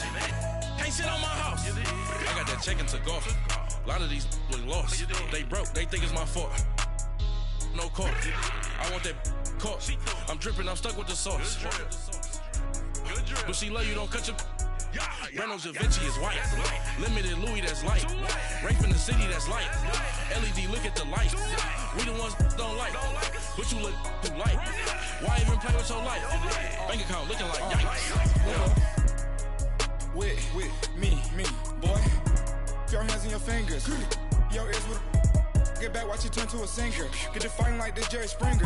lost. Can't sit on my house. I got that check and took off. A lot of these was lost. They broke, they think it's my fault. No court. I want that caught. I'm dripping, I'm stuck with the sauce. But she love you, don't cut your. Breno Javinci is white. Limited Louis, that's light. Rape in the city, that's light. LED, look at the light. We the ones don't like. But you look too light. Why even play with your life? Bank account looking like yikes. With me, boy. Your hands in your fingers. Your ears with get back, watch you turn to a singer. Get to fighting like this Jerry Springer.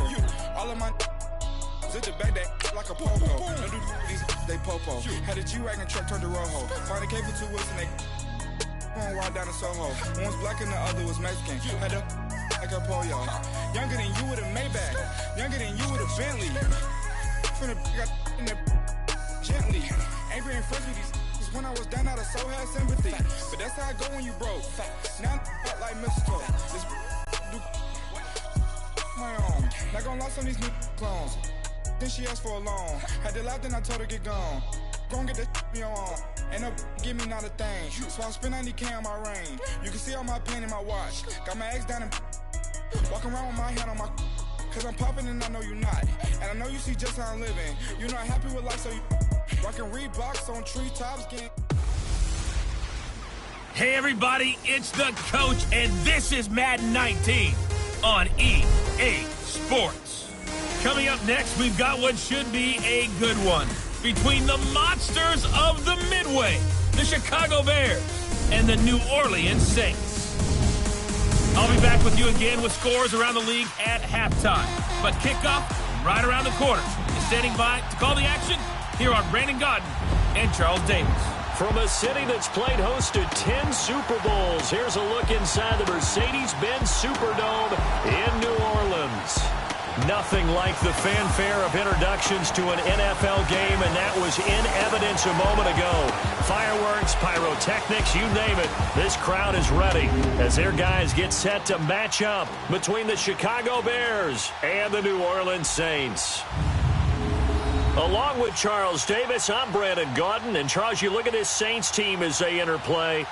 All of my zip the back that like a popo. Don't do these they popo. Had a G-Wagon truck turned to Rojo. Find a cave for 2 wheels and they going wild down in Soho. One was black and the other was Mexican. Had a like a pollo. Younger than you with a Maybach. Younger than you with a Bentley. From the got in the gently. Ain't been friends with these. When I was down out of so had sympathy. But that's how I go when you broke. Now I'm like mistletoe. This do my own. Not gonna lie on these new clones. Then she asked for a loan. Had to laugh, then I told her get gone. Gon' get that me on. Ain't no give me not a thing. So I spend 90K on my range. You can see all my pen in my watch. Got my ex down and walking around with my hand on my. Cause I'm popping and I know you not. And I know you see just how I'm living. You're not happy with life, so you rockin' Reeboks on treetops game. Hey everybody, it's the coach, and this is Madden 19 on EA Sports. Coming up next, we've got what should be a good one between the monsters of the Midway, the Chicago Bears, and the New Orleans Saints. I'll be back with you again with scores around the league at halftime. But kickoff right around the corner. And standing by to call the action, here are Brandon Gaudin and Charles Davis. From a city that's played host to 10 Super Bowls, here's a look inside the Mercedes-Benz Superdome in New Orleans. Nothing like the fanfare of introductions to an NFL game, and that was in evidence a moment ago. Fireworks, pyrotechnics, you name it. This crowd is ready as their guys get set to match up between the Chicago Bears and the New Orleans Saints. Along with Charles Davis, I'm Brandon Gaudin. And Charles, you look at this Saints team as they interplay.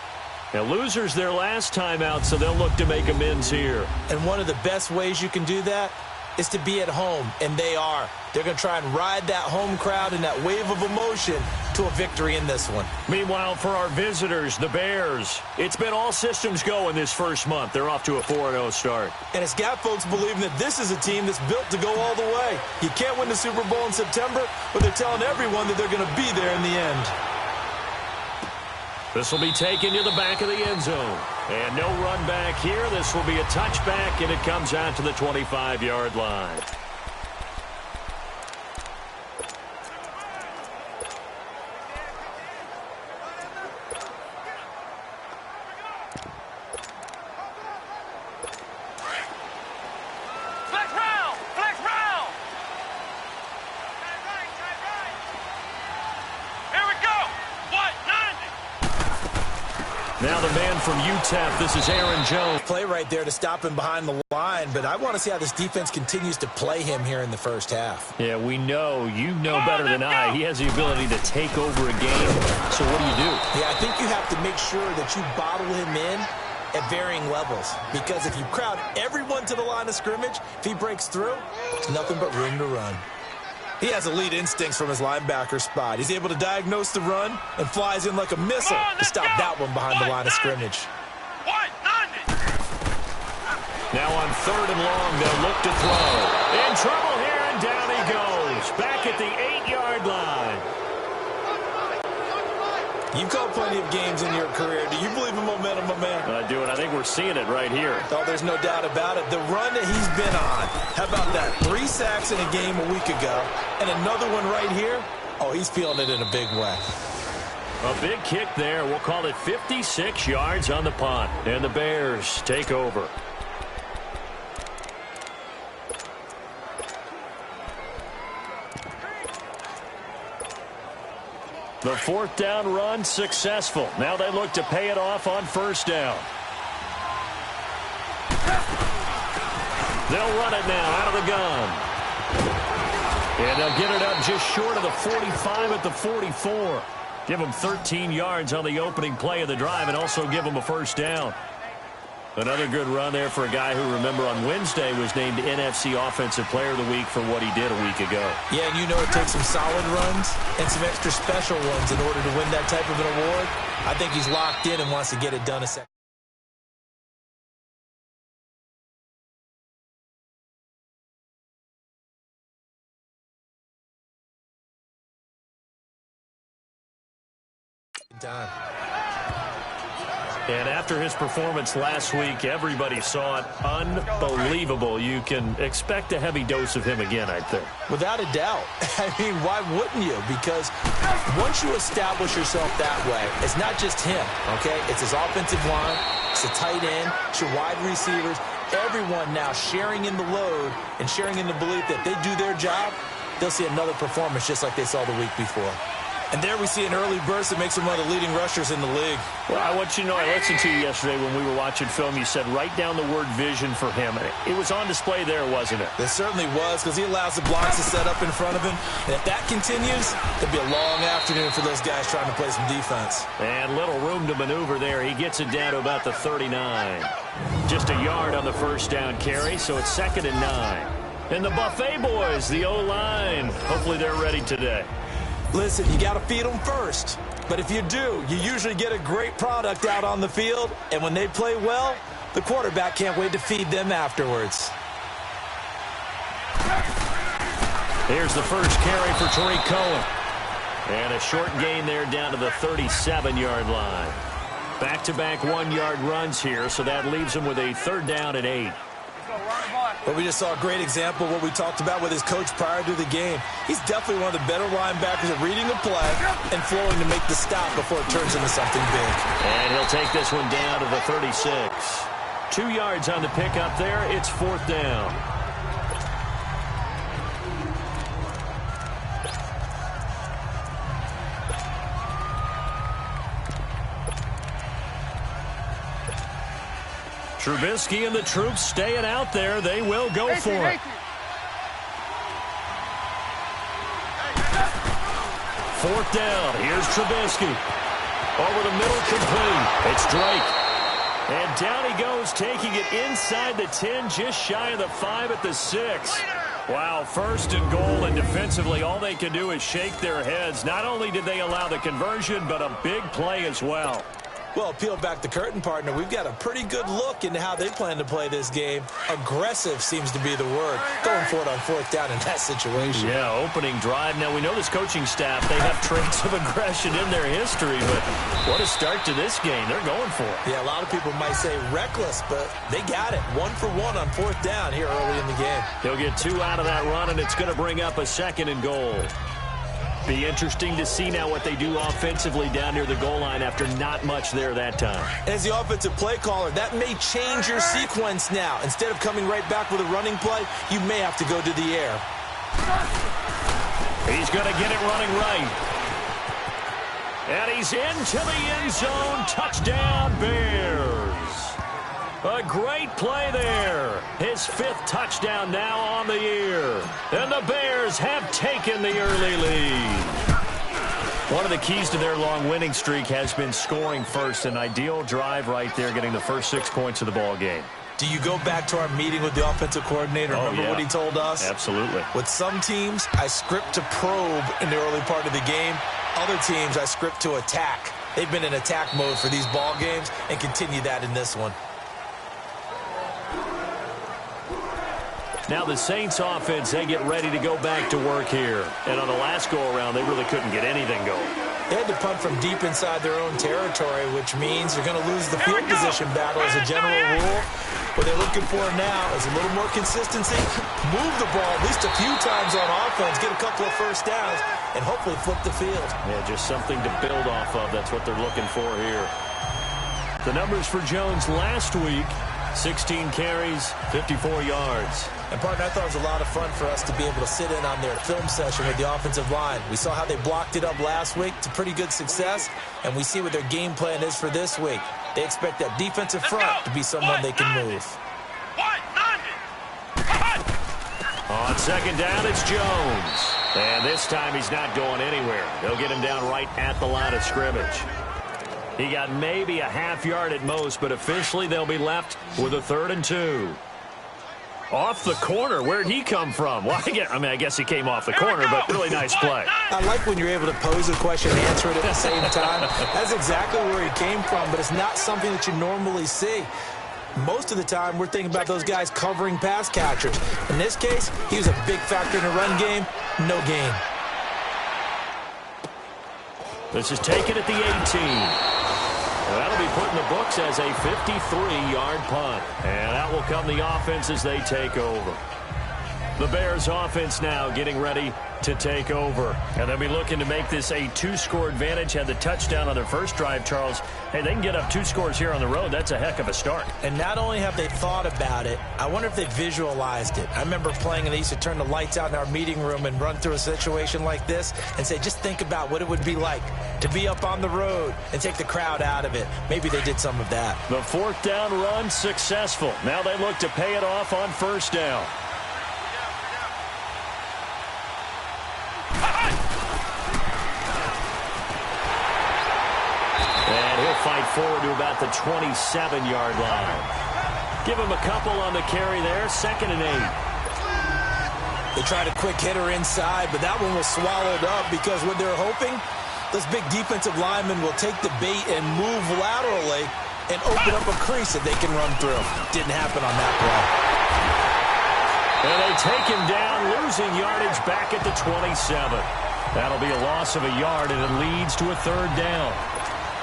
Now, losers their last time out, so they'll look to make amends here. And one of the best ways you can do that is to be at home, and they are. They're going to try and ride that home crowd and that wave of emotion to a victory in this one. Meanwhile, for our visitors, the Bears, it's been all systems go in this first month. They're off to a 4-0 start. And it's got folks believing that this is a team that's built to go all the way. You can't win the Super Bowl in September, but they're telling everyone that they're going to be there in the end. This will be taken to the back of the end zone. And no run back here. This will be a touchback, and it comes out to the 25-yard line. Now the man from UTEP, this is Aaron Jones. Play right there to stop him behind the line, but I want to see how this defense continues to play him here in the first half. Yeah, we know. You know better than I. He has the ability to take over a game. So what do you do? Yeah, I think you have to make sure that you bottle him in at varying levels, because if you crowd everyone to the line of scrimmage, if he breaks through, it's nothing but room to run. He has elite instincts from his linebacker spot. He's able to diagnose the run and flies in like a missile to stop that one behind the line of scrimmage. Now on 3rd and long, they'll look to throw. In trouble here, and down he goes. Back at the 8-yard line. You've called plenty of games in your career. Do you believe in momentum, my man? I do, and I think we're seeing it right here. Oh, there's no doubt about it. The run that he's been on. How about that? 3 sacks in a game a week ago, and another one right here. Oh, he's feeling it in a big way. A big kick there. We'll call it 56 yards on the punt. And the Bears take over. The 4th down run successful. Now they look to pay it off on 1st down. They'll run it now out of the gun. And they'll get it up just short of the 45 at the 44. Give him 13 yards on the opening play of the drive and also give him a first down. Another good run there for a guy who, remember, on Wednesday was named NFC Offensive Player of the Week for what he did a week ago. Yeah, and you know it takes some solid runs and some extra special ones in order to win that type of an award. I think he's locked in and wants to get it done a second. Time. And after his performance last week, everybody saw it. Unbelievable. You can expect a heavy dose of him again, I think. Without a doubt. I mean, why wouldn't you? Because once you establish yourself that way, it's not just him, okay? It's his offensive line, it's the tight end, it's your wide receivers, everyone now sharing in the load and sharing in the belief that they do their job, they'll see another performance just like they saw the week before. And there we see an early burst that makes him one of the leading rushers in the league. Well, I want you to know, I listened to you yesterday when we were watching film. You said write down the word vision for him. It was on display there, wasn't it? It certainly was, because he allows the blocks to set up in front of him. And if that continues, it'll be a long afternoon for those guys trying to play some defense. And little room to maneuver there. He gets it down to about the 39. Just a yard on the first down carry, so it's 2nd and 9. And the Buffet boys, the O-line, hopefully they're ready today. Listen, you got to feed them first. But if you do, you usually get a great product out on the field. And when they play well, the quarterback can't wait to feed them afterwards. Here's the first carry for Tariq Cohen. And a short gain there down to the 37-yard line. Back-to-back 1-yard runs here, so that leaves him with a 3rd down and 8. But we just saw a great example of what we talked about with his coach prior to the game. He's definitely one of the better linebackers at reading a play and flowing to make the stop before it turns into something big. And he'll take this one down to the 36. 2 yards on the pickup there. It's 4th down. Trubisky and the troops staying out there. They will go for it. 4th down. Here's Trubisky. Over the middle, complete. It's Drake. And down he goes, taking it inside the 10, just shy of the 5 at the 6. Wow, 1st and goal, and defensively, all they can do is shake their heads. Not only did they allow the conversion, but a big play as well. Well, peel back the curtain, partner. We've got a pretty good look into how they plan to play this game. Aggressive seems to be the word. Going for it on 4th down in that situation. Yeah, opening drive. Now, we know this coaching staff, they have traits of aggression in their history, but what a start to this game. They're going for it. Yeah, a lot of people might say reckless, but they got it. 1 for 1 on 4th down here early in the game. He'll get 2 out of that run, and it's going to bring up a 2nd and goal. Be interesting to see now what they do offensively down near the goal line after not much there that time. As the offensive play caller, that may change your sequence now. Instead of coming right back with a running play, you may have to go to the air. He's going to get it running right. And he's into the end zone. Touchdown, Bears. A great play there. His 5th touchdown now on the year. And the Bears have taken the early lead. One of the keys to their long winning streak has been scoring first. An ideal drive right there, getting the first 6 points of the ball game. Do you go back to our meeting with the offensive coordinator? Remember what he told us? Absolutely. With some teams, I script to probe in the early part of the game. Other teams, I script to attack. They've been in attack mode for these ball games and continue that in this one. Now the Saints offense, they get ready to go back to work here. And on the last go-around, they really couldn't get anything going. They had to punt from deep inside their own territory, which means they're going to lose the field position battle as a general rule. What they're looking for now is a little more consistency, move the ball at least a few times on offense, get a couple of first downs, and hopefully flip the field. Yeah, just something to build off of. That's what they're looking for here. The numbers for Jones last week, 16 carries, 54 yards. And, partner, I thought it was a lot of fun for us to be able to sit in on their film session with the offensive line. We saw how they blocked it up last week to pretty good success, and we see what their game plan is for this week. They expect that defensive front to be someone they can move. On 2nd down, it's Jones. And this time he's not going anywhere. They'll get him down right at the line of scrimmage. He got maybe a half yard at most, but officially they'll be left with a 3rd and 2. Off the corner. Where'd he come from? Well, I guess he came off the corner, but really nice play. I like when you're able to pose a question and answer it at the same time. That's exactly where he came from, but it's not something that you normally see. Most of the time, we're thinking about those guys covering pass catchers. In this case, he was a big factor in the run game. No gain. This is taken at the 18. That'll be put in the books as a 53-yard punt. And out will come the offense as they take over. The Bears offense now getting ready to take over. And they'll be looking to make this a 2-score advantage. Had the touchdown on their first drive, Charles. Hey, they can get up 2 scores here on the road. That's a heck of a start. And not only have they thought about it, I wonder if they visualized it. I remember playing and they used to turn the lights out in our meeting room and run through a situation like this and say, just think about what it would be like to be up on the road and take the crowd out of it. Maybe they did some of that. The 4th down run successful. Now they look to pay it off on 1st down. And he'll fight forward to about the 27-yard line. Give him a couple on the carry there. 2nd and 8. They tried a quick hitter inside, but that one was swallowed up because what they're hoping, this big defensive lineman will take the bait and move laterally and open up a crease that they can run through. Didn't happen on that play. And they take him down, losing yardage back at the 27. That'll be a loss of a yard, and it leads to a 3rd down.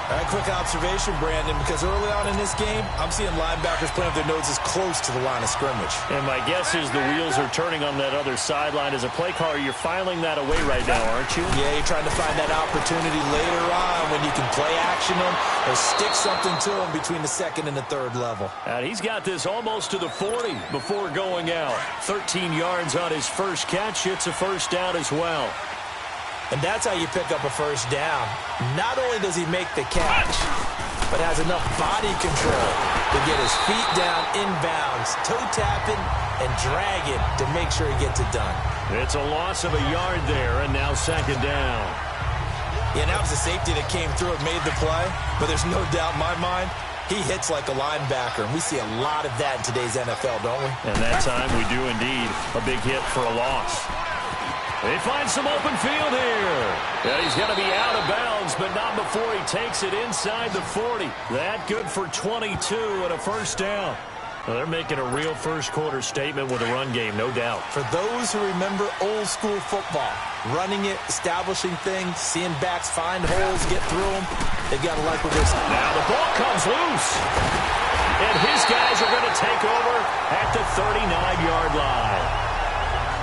All right, quick observation, Brandon, because early on in this game, I'm seeing linebackers playing with their noses close to the line of scrimmage. And my guess is the wheels are turning on that other sideline. As a play caller, you're filing that away right now, aren't you? Yeah, you're trying to find that opportunity later on when you can play action them or stick something to them between the 2nd and the 3rd level. And he's got this almost to the 40 before going out. 13 yards on his first catch. It's a 1st down as well. And that's how you pick up a 1st down. Not only does he make the catch, but has enough body control to get his feet down inbounds, toe tapping and dragging to make sure he gets it done. It's a loss of a yard there, and now 2nd down. Yeah, that was the safety that came through and made the play, but there's no doubt in my mind, he hits like a linebacker, and we see a lot of that in today's NFL, don't we? And that time we do indeed. A big hit for a loss. They find some open field here. And he's going to be out of bounds, but not before he takes it inside the 40. That good for 22 and a 1st down. Well, they're making a real first-quarter statement with a run game, no doubt. For those who remember old-school football, running it, establishing things, seeing backs find holes, get through them, they've got to like what they're seeing. Now the ball comes loose. And his guys are going to take over at the 39-yard line.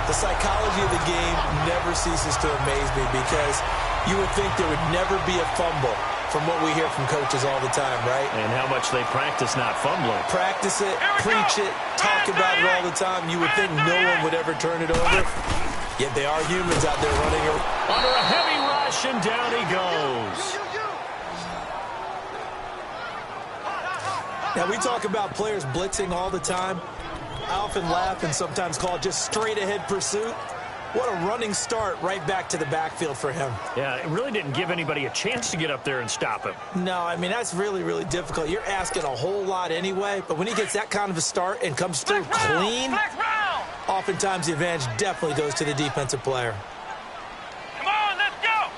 The psychology of the game never ceases to amaze me because you would think there would never be a fumble from what we hear from coaches all the time, right? And how much they practice not fumbling. Practice it, preach it, talk about it all the time. You would think no one would ever turn it over. Yet they are humans out there running under a heavy rush, and down he goes. Now, we talk about players blitzing all the time. I often laugh and sometimes call it just straight-ahead pursuit. What a running start right back to the backfield for him. Yeah, it really didn't give anybody a chance to get up there and stop him. No, I mean, that's really, really difficult. You're asking a whole lot anyway, but when he gets that kind of a start and comes through clean, oftentimes the advantage definitely goes to the defensive player. Come on, let's go!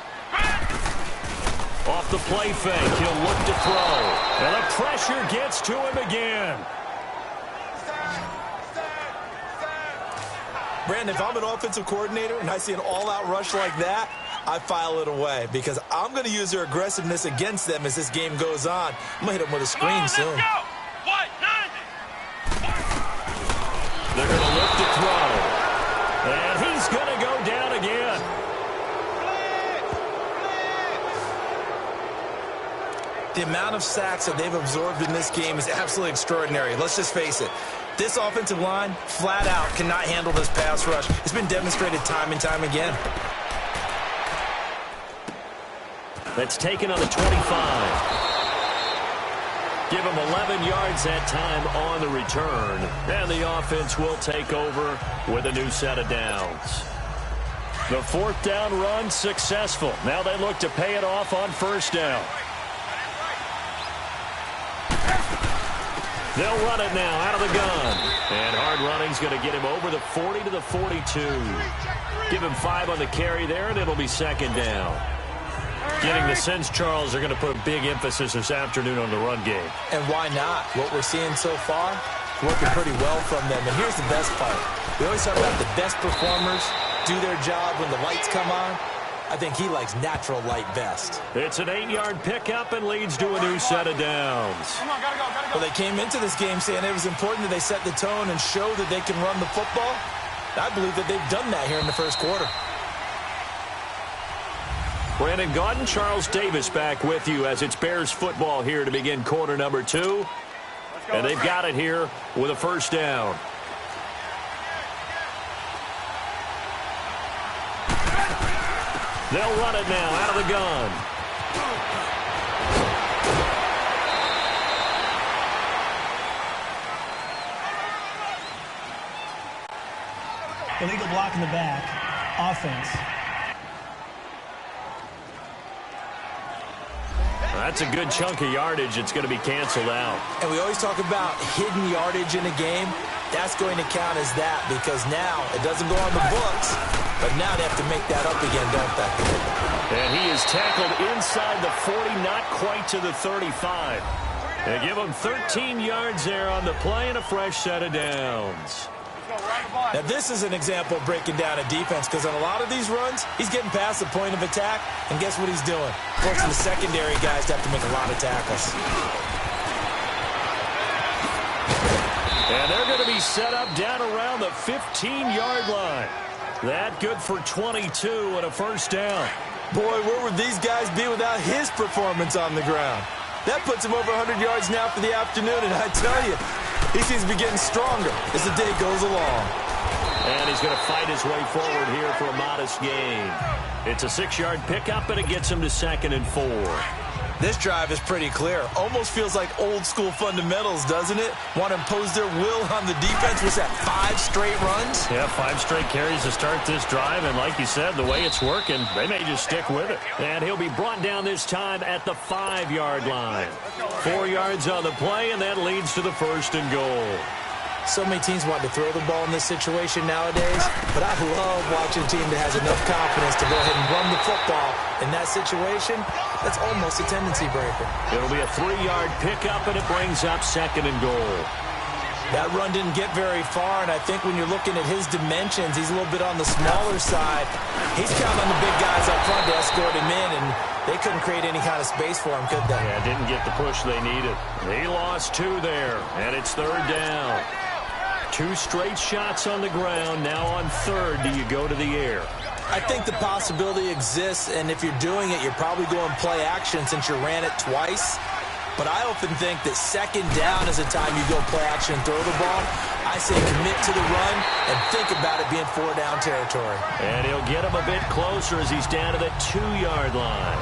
Off the play fake, he'll look to throw. And the pressure gets to him again. Brandon, if I'm an offensive coordinator and I see an all-out rush like that, I file it away because I'm going to use their aggressiveness against them as this game goes on. I'm going to hit them with a screen soon. They're going to look to throw. And he's going to go down again. The amount of sacks that they've absorbed in this game is absolutely extraordinary. Let's just face it. This offensive line, flat out, cannot handle this pass rush. It's been demonstrated time and time again. That's taken on the 25. Give him 11 yards that time on the return. And the offense will take over with a new set of downs. The fourth down run successful. Now they look to pay it off on first down. They'll run it now out of the gun. And hard running's going to get him over the 40 to the 42. Give him 5 on the carry there, and it'll be second down. Getting the sense, Charles, they're going to put a big emphasis this afternoon on the run game. And why not? What we're seeing so far, working pretty well from them. And here's the best part. We always talk about the best performers do their job when the lights come on. I think he likes natural light best. It's an 8-yard pickup and leads to a new set of downs. Come on, gotta go. Well, they came into this game saying it was important that they set the tone and show that they can run the football. I believe that they've done that here in the first quarter. Brandon Gaudin, Charles Davis back with you as it's Bears football here to begin quarter number 2. And they've got it here with a first down. They'll run it now out of the gun. Illegal block in the back. Offense. That's a good chunk of yardage. It's going to be canceled out. And we always talk about hidden yardage in a game. That's going to count as that because now it doesn't go on the books, but now they have to make that up again, don't they? And he is tackled inside the 40, not quite to the 35. They give him 13 yards there on the play and a fresh set of downs. Now, this is an example of breaking down a defense because on a lot of these runs, he's getting past the point of attack, and guess what he's doing? Forcing the secondary guys to have to make a lot of tackles. And they're going to be set up down around the 15-yard line. That good for 22 and a first down. Boy, where would these guys be without his performance on the ground? That puts him over 100 yards now for the afternoon, and I tell you, he seems to be getting stronger as the day goes along. And he's going to fight his way forward here for a modest gain. It's a 6-yard pickup, and it gets him to 2nd and 4. This drive is pretty clear. Almost feels like old-school fundamentals, doesn't it? Want to impose their will on the defense. Was that 5 straight runs? Yeah, 5 straight carries to start this drive. And like you said, the way it's working, they may just stick with it. And he'll be brought down this time at the 5-yard line. 4 yards on the play, and that leads to the 1st and goal. So many teams want to throw the ball in this situation nowadays, but I love watching a team that has enough confidence to go ahead and run the football. In that situation, that's almost a tendency breaker. It'll be a 3-yard pickup, and it brings up 2nd and goal. That run didn't get very far, and I think when you're looking at his dimensions, he's a little bit on the smaller side. He's counting on the big guys up front to escort him in, and they couldn't create any kind of space for him, could they? Yeah, didn't get the push they needed. He lost 2 there, and it's 3rd down. 2 straight shots on the ground. Now on 3rd, do you go to the air? I think the possibility exists, and if you're doing it, you're probably going play action since you ran it twice. But I often think that 2nd down is the time you go play action and throw the ball. I say commit to the run and think about it being 4-down territory. And he'll get him a bit closer as he's down to the 2-yard line.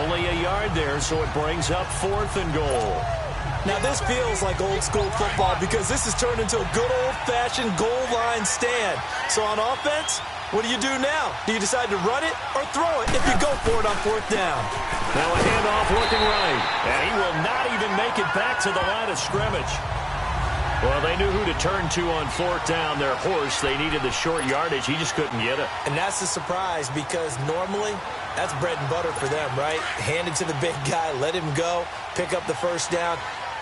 Only a yard there, so it brings up 4th and goal. Now, this feels like old-school football because this has turned into a good old-fashioned goal line stand. So on offense, what do you do now? Do you decide to run it or throw it if you go for it on 4th down? Now a handoff looking right, and he will not even make it back to the line of scrimmage. Well, they knew who to turn to on 4th down. Their horse, they needed the short yardage. He just couldn't get it. And that's a surprise because normally that's bread and butter for them, right? Hand it to the big guy, let him go, pick up the 1st down.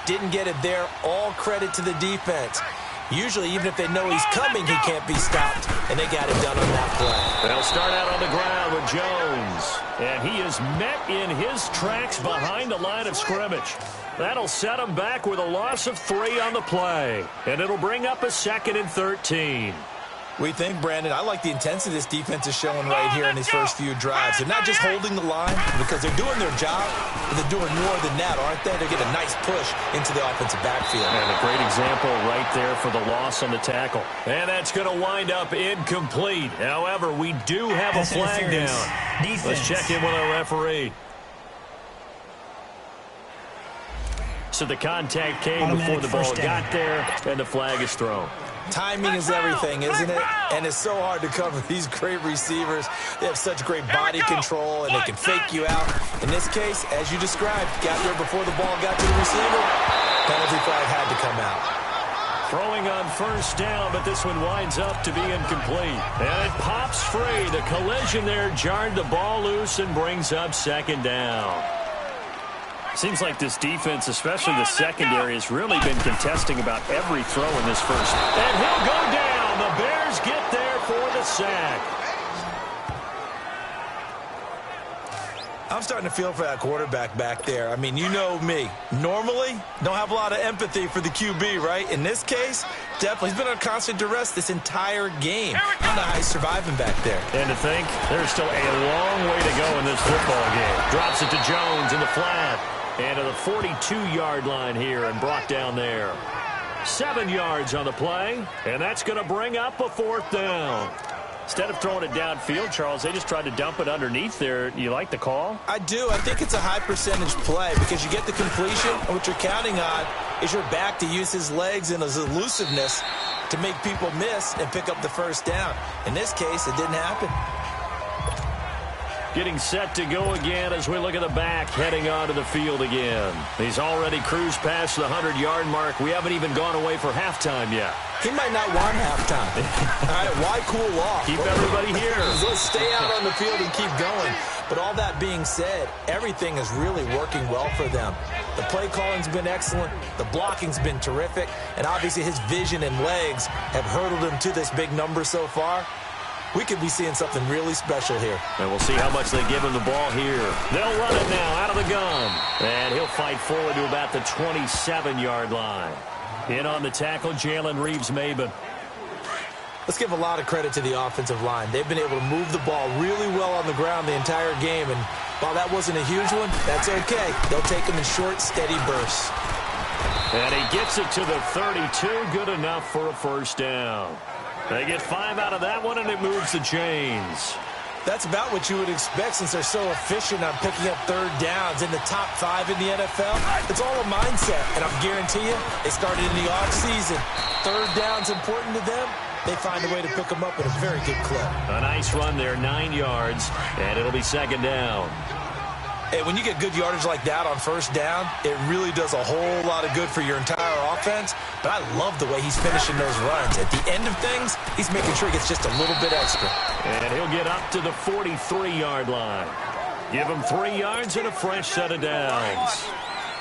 Didn't get it there. All credit to the defense. Usually, even if they know he's coming, he can't be stopped, and they got it done on that play. They'll start out on the ground with Jones, and he is met in his tracks behind the line of scrimmage. That'll set him back with a loss of 3 on the play, and it'll bring up a 2nd and 13. We think, Brandon, I like the intensity this defense is showing right here in these first few drives. They're not just holding the line because they're doing their job, but they're doing more than that, aren't they? They're getting a nice push into the offensive backfield. And a great example right there for the loss on the tackle. And that's going to wind up incomplete. However, we do have a flag down. Defense. Let's check in with our referee. So the contact came before the ball got there, and the flag is thrown. Timing is everything, isn't it? And it's so hard to cover these great receivers. They have such great body control, and they can fake you out. In this case, as you described, got there before the ball got to the receiver. Penalty flag had to come out. Throwing on first down, but this one winds up to be incomplete. And it pops free. The collision there jarred the ball loose and brings up second down. Seems like this defense, especially the secondary, has really been contesting about every throw in this first. And he'll go down. The Bears get there for the sack. I'm starting to feel for that quarterback back there. I mean, you know me. Normally, don't have a lot of empathy for the QB, right? In this case, definitely. He's been on constant duress this entire game. I don't know how he's surviving back there. And to think, there's still a long way to go in this football game. Drops it to Jones in the flat. And to the 42-yard line here and brought down there. 7 yards on the play, and that's going to bring up a fourth down. Instead of throwing it downfield, Charles, they just tried to dump it underneath there. You like the call? I do. I think it's a high percentage play because you get the completion, and what you're counting on is your back to use his legs and his elusiveness to make people miss and pick up the first down. In this case, it didn't happen. Getting set to go again as we look at the back, heading onto the field again. He's already cruised past the 100-yard mark. We haven't even gone away for halftime yet. He might not want halftime. All right, why cool off? Keep everybody here. Let's stay out on the field and keep going. But all that being said, everything is really working well for them. The play calling's been excellent. The blocking's been terrific. And obviously his vision and legs have hurdled him to this big number so far. We could be seeing something really special here. And we'll see how much they give him the ball here. They'll run it now out of the gun. And he'll fight forward to about the 27-yard line. In on the tackle, Jalen Reeves-Maybin. Let's give a lot of credit to the offensive line. They've been able to move the ball really well on the ground the entire game. And while that wasn't a huge one, that's okay. They'll take them in short, steady bursts. And he gets it to the 32. Good enough for a first down. They get 5 out of that one, and it moves the chains. That's about what you would expect since they're so efficient on picking up third downs in the top 5 in the NFL. It's all a mindset, and I'll guarantee you, they started in the offseason. Third down's important to them. They find a way to pick them up at a very good clip. A nice run there, 9 yards, and it'll be second down. Hey, when you get good yardage like that on first down, it really does a whole lot of good for your entire offense. But I love the way he's finishing those runs. At the end of things, he's making sure he gets just a little bit extra. And he'll get up to the 43-yard line. Give him 3 yards and a fresh set of downs.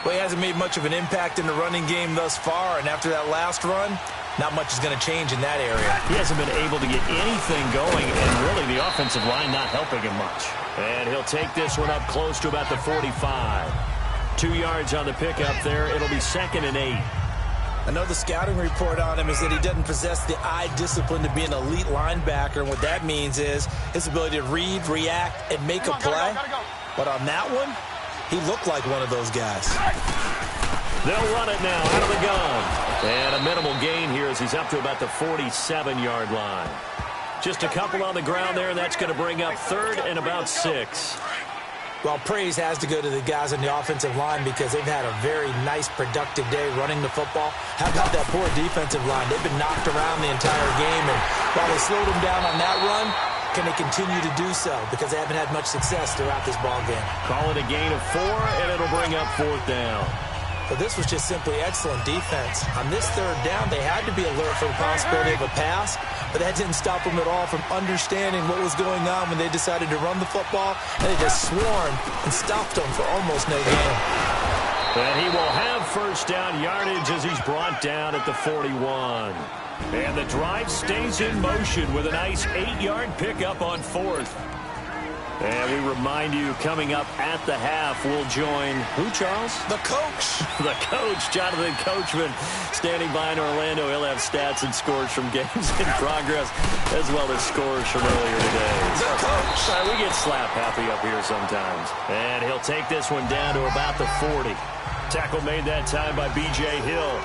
Well, he hasn't made much of an impact in the running game thus far, and after that last run, not much is going to change in that area. He hasn't been able to get anything going, and really the offensive line not helping him much. And he'll take this one up close to about the 45. 2 yards on the pickup there. It'll be 2nd and 8. I know the scouting report on him is that he doesn't possess the eye discipline to be an elite linebacker, and what that means is his ability to read, react, and make a play. But on that one, he looked like one of those guys. They'll run it now out of the gun. And a minimal gain here as he's up to about the 47-yard line. Just a couple on the ground there, and that's going to bring up 3rd and about 6. Well, praise has to go to the guys on the offensive line because they've had a very nice, productive day running the football. How about that poor defensive line? They've been knocked around the entire game, and while they slowed them down on that run, can they continue to do so? Because they haven't had much success throughout this ball game. Call it a gain of 4, and it'll bring up 4th down. But this was just simply excellent defense. On this 3rd down, they had to be alert for the possibility of a pass, but that didn't stop them at all from understanding what was going on when they decided to run the football, and they just swarmed and stopped them for almost no gain. And he will have first down yardage as he's brought down at the 41. And the drive stays in motion with a nice 8-yard pickup on 4th. And we remind you, coming up at the half, we'll join who, Charles? The coach. The coach, Jonathan Coachman, standing by in Orlando. He'll have stats and scores from games in progress, as well as scores from earlier today. The coach. All right, we get slap happy up here sometimes. And he'll take this one down to about the 40. Tackle made that time by B.J. Hill.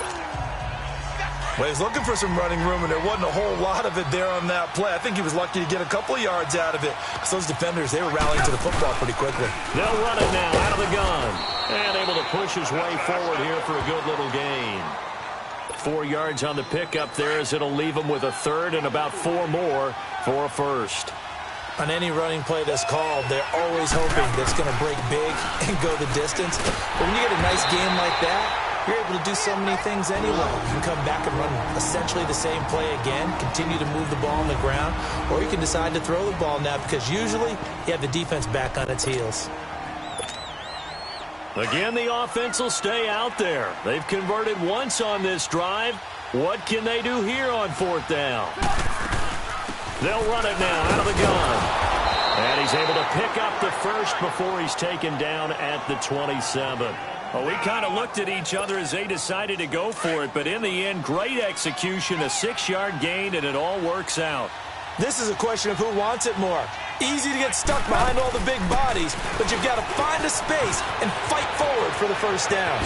Well, he's looking for some running room, and there wasn't a whole lot of it there on that play. I think he was lucky to get a couple of yards out of it. So those defenders, they were rallying to the football pretty quickly. They'll run it now out of the gun. And able to push his way forward here for a good little gain. 4 yards on the pickup there, as it'll leave them with a third and about 4 more for a first. On any running play that's called, they're always hoping that it's going to break big and go the distance. But when you get a nice game like that, you're able to do so many things anyway. You can come back and run essentially the same play again, continue to move the ball on the ground, or you can decide to throw the ball now because usually you have the defense back on its heels. Again, the offense will stay out there. They've converted once on this drive. What can they do here on 4th down? They'll run it now out of the gun. And he's able to pick up the first before he's taken down at the 27. Well, we kind of looked at each other as they decided to go for it, but in the end, great execution, a 6-yard gain, and it all works out. This is a question of who wants it more. Easy to get stuck behind all the big bodies, but you've got to find a space and fight forward for the first down.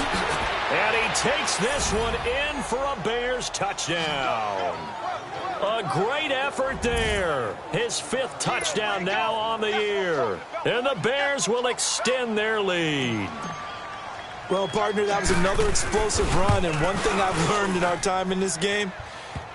And he takes this one in for a Bears touchdown. A great effort there. His 5th touchdown now on the year. And the Bears will extend their lead. Well, partner, that was another explosive run, and one thing I've learned in our time in this game,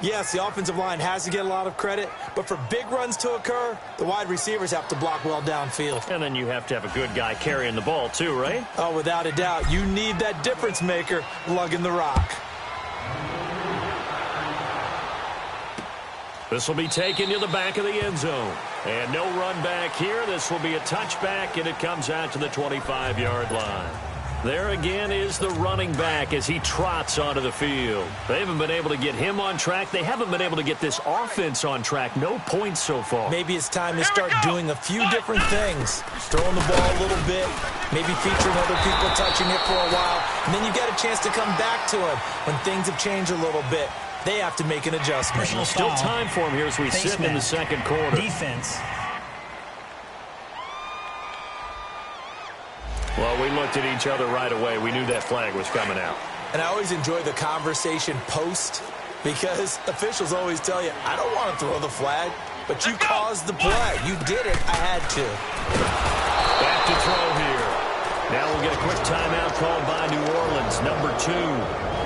yes, the offensive line has to get a lot of credit, but for big runs to occur, the wide receivers have to block well downfield. And then you have to have a good guy carrying the ball too, right? Oh, without a doubt. You need that difference maker lugging the rock. This will be taken to the back of the end zone. And no run back here. This will be a touchback, and it comes out to the 25-yard line. There again is the running back as he trots onto the field. They haven't been able to get him on track. They haven't been able to get this offense on track. No points so far. Maybe it's time to start doing a few different things. Throwing the ball a little bit, maybe featuring other people touching it for a while, and then you get a chance to come back to him when things have changed a little bit. They have to make an adjustment. Still time for him here as we sit in the second quarter. Defense. Well, we looked at each other right away. We knew that flag was coming out. And I always enjoy the conversation post because officials always tell you, I don't want to throw the flag, but you caused the play. You did it. I had to. Back to throw here. Now we'll get a quick timeout called by New Orleans, number 2.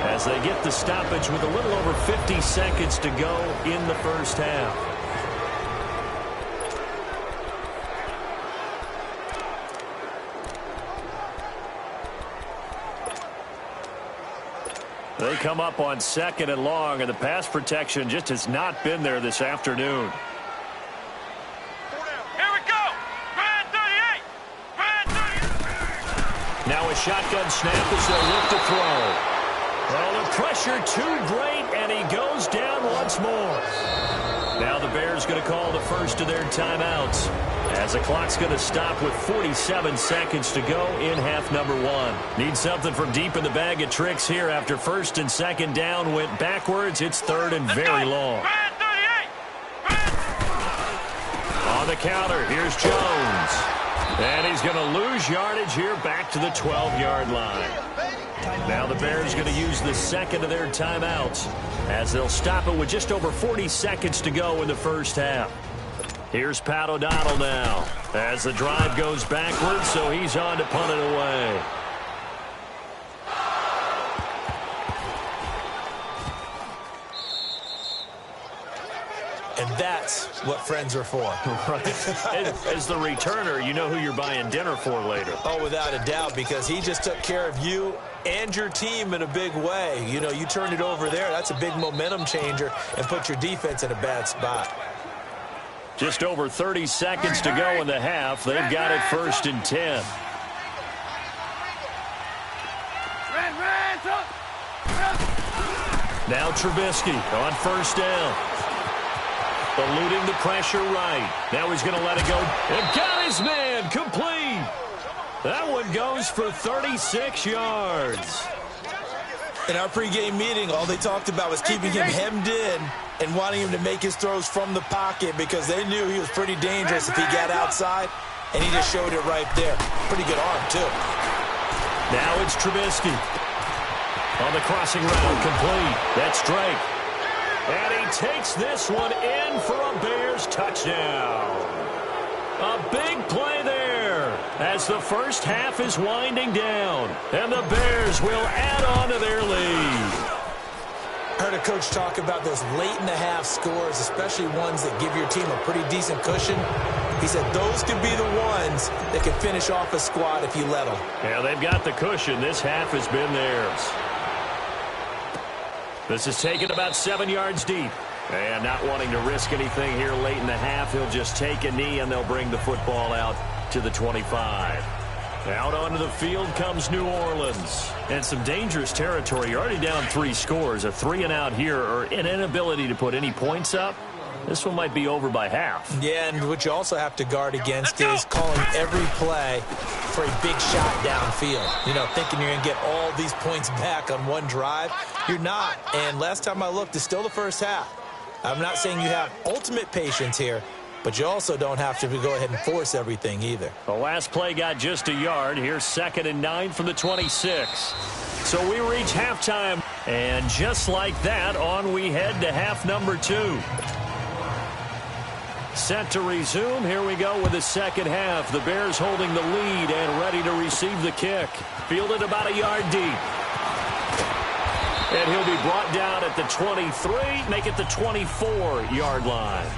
As they get the stoppage with a little over 50 seconds to go in the first half. They come up on 2nd and long, and the pass protection just has not been there this afternoon. Here we go! Brad 38! Brad 38! Now a shotgun snap as they look to throw. Well, the pressure too great, and he goes down once more. Now the Bears going to call the first of their timeouts as the clock's going to stop with 47 seconds to go in half number 1. Need something from deep in the bag of tricks here after 1st and 2nd down went backwards. It's 3rd and very long. Brad 38! On the counter, here's Jones. And he's going to lose yardage here back to the 12-yard line. Now the Bears going to use the second of their timeouts as they'll stop it with just over 40 seconds to go in the first half. Here's Pat O'Donnell now as the drive goes backwards, so he's on to punt it away. And that's what friends are for. Right. As the returner, you know who you're buying dinner for later. Oh, without a doubt, because he just took care of you and your team in a big way. You know, you turned it over there. That's a big momentum changer and put your defense in a bad spot. Just over 30 seconds to go in the half. They've got it 1st and 10. Now Trubisky on 1st down. Eluding the pressure right. Now he's going to let it go. And got his man complete. That one goes for 36 yards. In our pregame meeting, all they talked about was keeping him hemmed in and wanting him to make his throws from the pocket because they knew he was pretty dangerous if he got outside, and he just showed it right there. Pretty good arm, too. Now it's Trubisky. On the crossing route, complete. That's Drake. And he takes this one in for a Bears touchdown. A big play there as the first half is winding down. And the Bears will add on to their lead. I heard a coach talk about those late-in-the-half scores, especially ones that give your team a pretty decent cushion. He said those could be the ones that can finish off a squad if you let them. Yeah, they've got the cushion. This half has been theirs. This is taken about 7 yards deep. And not wanting to risk anything here late in the half, he'll just take a knee, and they'll bring the football out to the 25. Out onto the field comes New Orleans. And some dangerous territory. You're already down 3 scores. A 3-and-out here, or an inability to put any points up. This one might be over by half. Yeah, and what you also have to guard against is calling every play for a big shot downfield. You know, thinking you're going to get all these points back on one drive. You're not. And last time I looked, it's still the first half. I'm not saying you have ultimate patience here, but you also don't have to go ahead and force everything either. The last play got just a yard. Here's 2nd and 9 from the 26. So we reach halftime. And just like that, on we head to half number 2. Set to resume. Here we go with the second half. The Bears holding the lead and ready to receive the kick. Fielded about a yard deep. And he'll be brought down at the 23, make it the 24-yard line.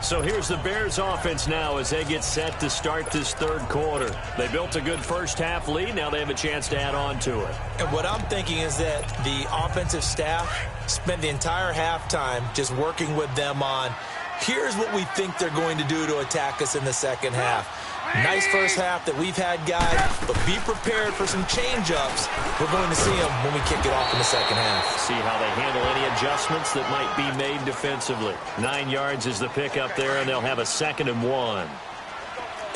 So here's the Bears offense now as they get set to start this third quarter. They built a good first half lead. Now they have a chance to add on to it. And what I'm thinking is that the offensive staff spent the entire halftime just working with them on, here's what we think they're going to do to attack us in the second half. Nice first half that we've had, guys, but be prepared for some change-ups. We're going to see them when we kick it off in the second half. See how they handle any adjustments that might be made defensively. 9 yards is the pickup there, and they'll have a 2nd and 1.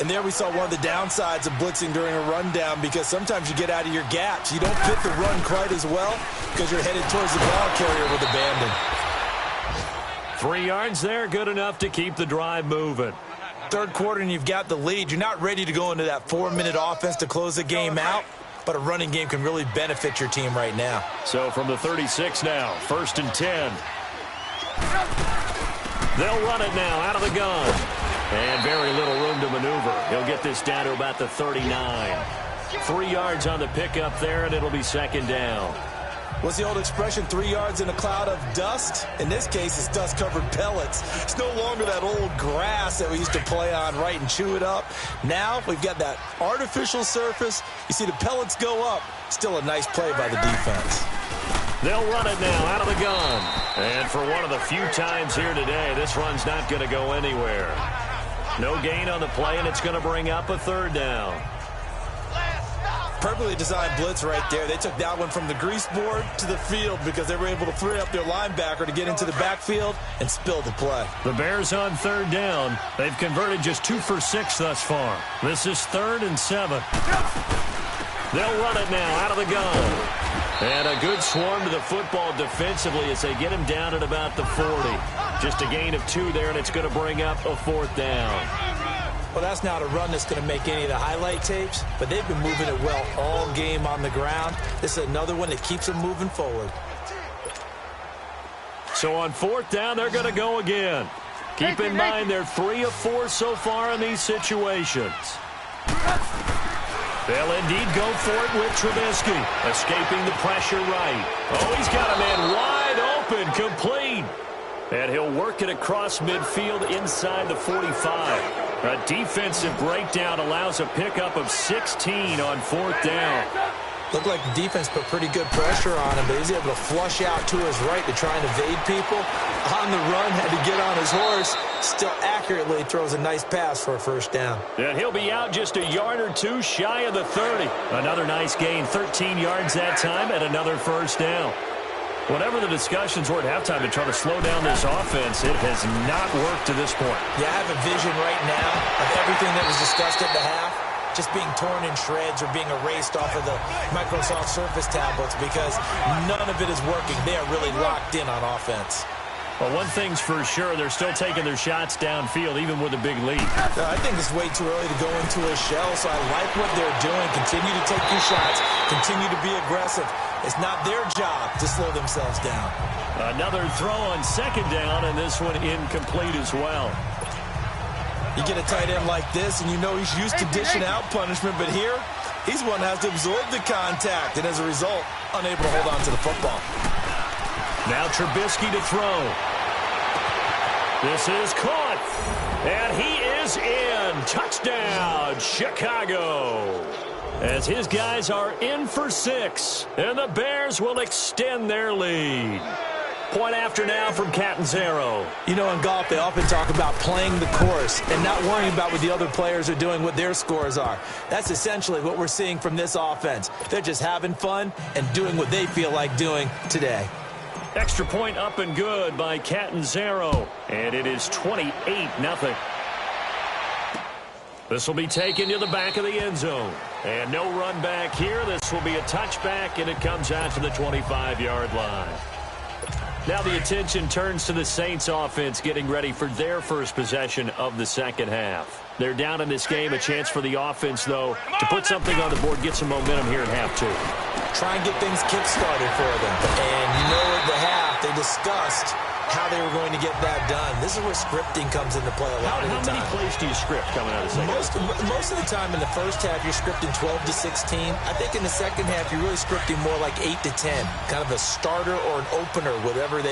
And there we saw one of the downsides of blitzing during a rundown, because sometimes you get out of your gaps. You don't fit the run quite as well because you're headed towards the ball carrier with abandon. 3 yards there, good enough to keep the drive moving. Third quarter and you've got the lead. You're not ready to go into that 4-minute offense to close the game out, but a running game can really benefit your team right now. So from the 36 now, 1st and 10. They'll run it now out of the gun. And very little room to maneuver. He'll get this down to about the 39. 3 yards on the pickup there, and it'll be 2nd down. What's the old expression, 3 yards in a cloud of dust? In this case, it's dust-covered pellets. It's no longer that old grass that we used to play on, right, and chew it up. Now we've got that artificial surface. You see the pellets go up. Still a nice play by the defense. They'll run it now out of the gun. And for one of the few times here today, this run's not going to go anywhere. No gain on the play, and it's going to bring up a 3rd down. Perfectly designed blitz right there. They took that one from the grease board to the field because they were able to free up their linebacker to get into the backfield and spill the play. The Bears on 3rd down. They've converted just 2 for 6 thus far. This is 3rd and 7. They'll run it now out of the gun. And a good swarm to the football defensively as they get him down at about the 40. Just a gain of 2 there, and it's going to bring up a 4th down. Well, that's not a run that's going to make any of the highlight tapes, but they've been moving it well all game on the ground. This is another one that keeps them moving forward. So on 4th down, they're going to go again. Keep in mind they're 3 of 4 so far in these situations. They'll indeed go for it with Trubisky, escaping the pressure right. Oh, he's got a man wide open, complete. And he'll work it across midfield inside the 45. A defensive breakdown allows a pickup of 16 on 4th down. Looked like the defense put pretty good pressure on him, but he's able to flush out to his right to try and evade people. On the run, had to get on his horse. Still accurately throws a nice pass for a 1st down. And he'll be out just a yard or 2 shy of the 30. Another nice gain, 13 yards that time, and another 1st down. Whatever the discussions were at halftime to try to slow down this offense, it has not worked to this point. Yeah, I have a vision right now of everything that was discussed at the half just being torn in shreds or being erased off of the Microsoft Surface tablets because none of it is working. They are really locked in on offense. Well, one thing's for sure, they're still taking their shots downfield, even with a big lead. I think it's way too early to go into a shell, so I like what they're doing. Continue to take your shots. Continue to be aggressive. It's not their job to slow themselves down. Another throw on 2nd down, and this one incomplete as well. You get a tight end like this, and you know he's used to dishing out punishment, but here, He's the one that has to absorb the contact, and as a result, unable to hold on to the football. Now Trubisky to throw. This is caught, and he is in. Touchdown, Chicago. As his guys are in for 6, and the Bears will extend their lead. Point after now from Catanzaro. You know, in golf, they often talk about playing the course and not worrying about what the other players are doing, what their scores are. That's essentially what we're seeing from this offense. They're just having fun and doing what they feel like doing today. Extra point up and good by Catanzaro, and it is 28-0. This will be taken to the back of the end zone. And no run back here. This will be a touchback, and it comes out to the 25-yard line. Now the attention turns to the Saints offense getting ready for their first possession of the second half. They're down in this game. A chance for the offense, though, to put something on the board, get some momentum here in half 2. Try and get things kick-started for them. And you know at the half, they discussed how they were going to get that done. This is where scripting comes into play a lot of the time. How many plays do you script coming out of the second half? Most of the time in the first half, you're scripting 12 to 16. I think in the second half, you're really scripting more like 8 to 10. Kind of a starter or an opener, whatever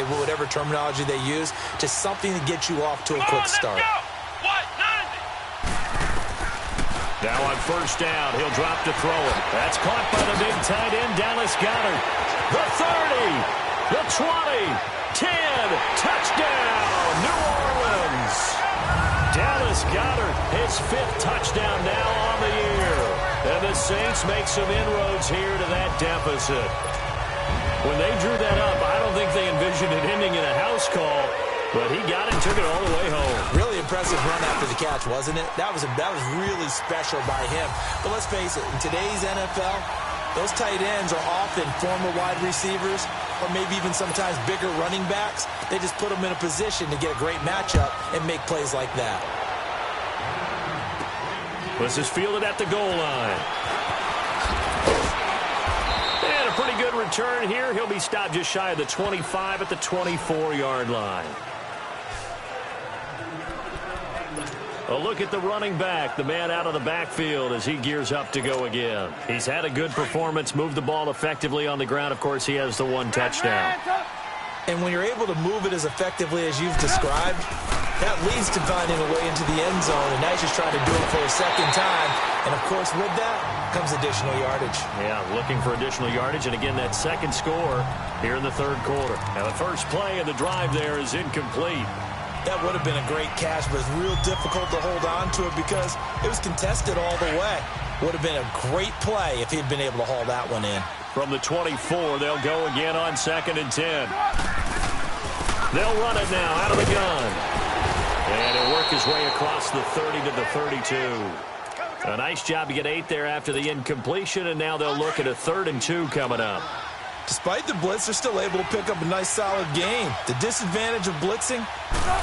terminology they use. Just something to get you off to a quick start. Now on first down, he'll drop to throw it. That's caught by the big tight end, Dallas Goedert. The 30, the 20. 10, touchdown, New Orleans. Dallas Goedert, his 5th touchdown now on the year. And the Saints make some inroads here to that deficit. When they drew that up, I don't think they envisioned it ending in a house call, but he got it and took it all the way home. Really impressive run after the catch, wasn't it? That was really special by him. But let's face it, in today's NFL, those tight ends are often former wide receivers or maybe even sometimes bigger running backs. They just put them in a position to get a great matchup and make plays like that. This is fielded at the goal line. And a pretty good return here. He'll be stopped just shy of the 25 at the 24-yard line. A look at the running back, the man out of the backfield as he gears up to go again. He's had a good performance, moved the ball effectively on the ground. Of course, he has the 1 touchdown. And when you're able to move it as effectively as you've described, that leads to finding a way into the end zone, and now he's just trying to do it for a second time. And, of course, with that comes additional yardage. Yeah, looking for additional yardage, and again, that second score here in the third quarter. And the first play of the drive there is incomplete. That would have been a great catch, but it's real difficult to hold on to it because it was contested all the way. Would have been a great play if he'd been able to haul that one in. From the 24, they'll go again on 2nd and 10. They'll run it now out of the gun. And he'll work his way across the 30 to the 32. A nice job to get 8 there after the incompletion, and now they'll look at a 3rd and 2 coming up. Despite the blitz, they're still able to pick up a nice, solid gain. The disadvantage of blitzing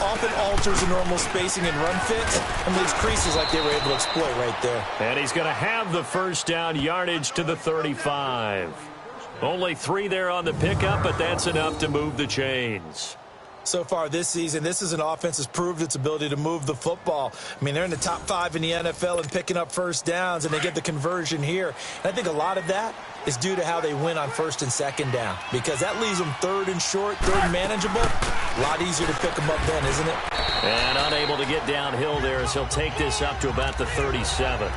often alters the normal spacing and run fits and leaves creases like they were able to exploit right there. And he's going to have the first down yardage to the 35. Only 3 there on the pickup, but that's enough to move the chains. So far this season, this is an offense that's proved its ability to move the football. I mean, they're in the top 5 in the NFL and picking up first downs, and they get the conversion here. And I think a lot of that is due to how they win on 1st and 2nd down, because that leaves them 3rd and short, 3rd and manageable. A lot easier to pick them up then, isn't it? And unable to get downhill there as he'll take this up to about the 37.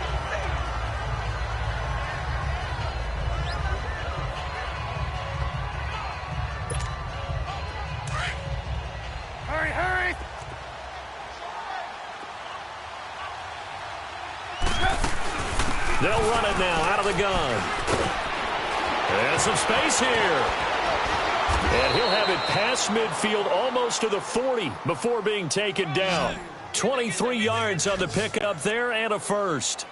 Hurry! They'll run it now out of the gun. And some space here. And he'll have it past midfield almost to the 40 before being taken down. 23 yards on the pickup there and a first.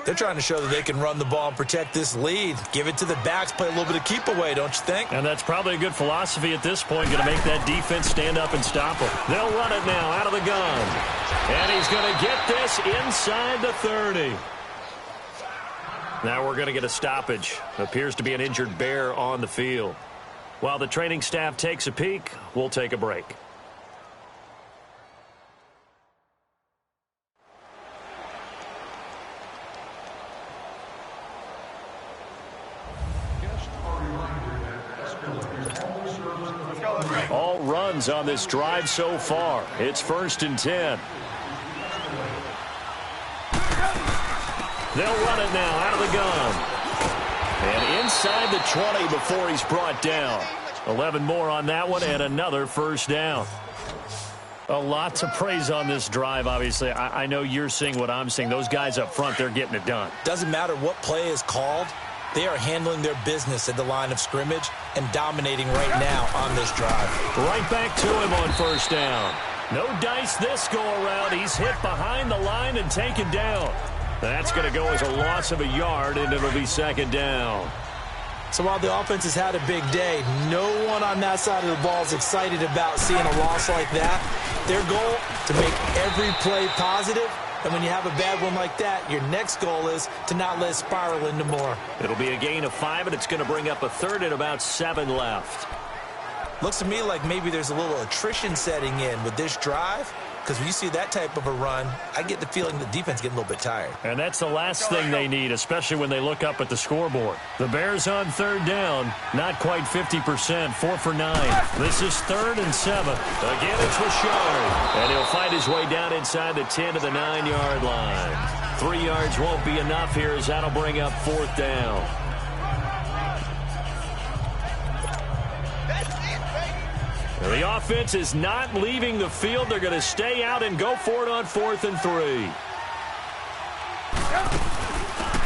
They're trying to show that they can run the ball and protect this lead. Give it to the backs, play a little bit of keep away, don't you think? And that's probably a good philosophy at this point, going to make that defense stand up and stop them. They'll run it now out of the gun. And he's going to get this inside the 30. Now we're going to get a stoppage. Appears to be an injured Bear on the field. While the training staff takes a peek, we'll take a break. All runs on this drive so far. It's 1st and 10. They'll run it now out of the gun. And inside the 20 before he's brought down. 11 more on that one and another first down. A lot to praise on this drive, obviously. I know you're seeing what I'm seeing. Those guys up front, they're getting it done. Doesn't matter what play is called. They are handling their business at the line of scrimmage and dominating right now on this drive. Right back to him on first down. No dice this go-around. He's hit behind the line and taken down. That's going to go as a loss of a yard, and it'll be 2nd down. So while the offense has had a big day, no one on that side of the ball is excited about seeing a loss like that. Their goal, to make every play positive. And when you have a bad one like that, your next goal is to not let it spiral into more. It'll be a gain of 5, and it's going to bring up a 3rd and about 7 left. Looks to me like maybe there's a little attrition setting in with this drive. Because when you see that type of a run, I get the feeling the defense getting a little bit tired. And that's the last thing they need, especially when they look up at the scoreboard. The Bears on 3rd down, not quite 50%, 4 for 9. This is 3rd and 7. Again, it's Richard. And he'll fight his way down inside the 10 to the 9-yard line. 3 yards won't be enough here as that'll bring up 4th down. The offense is not leaving the field. They're going to stay out and go for it on 4th and 3.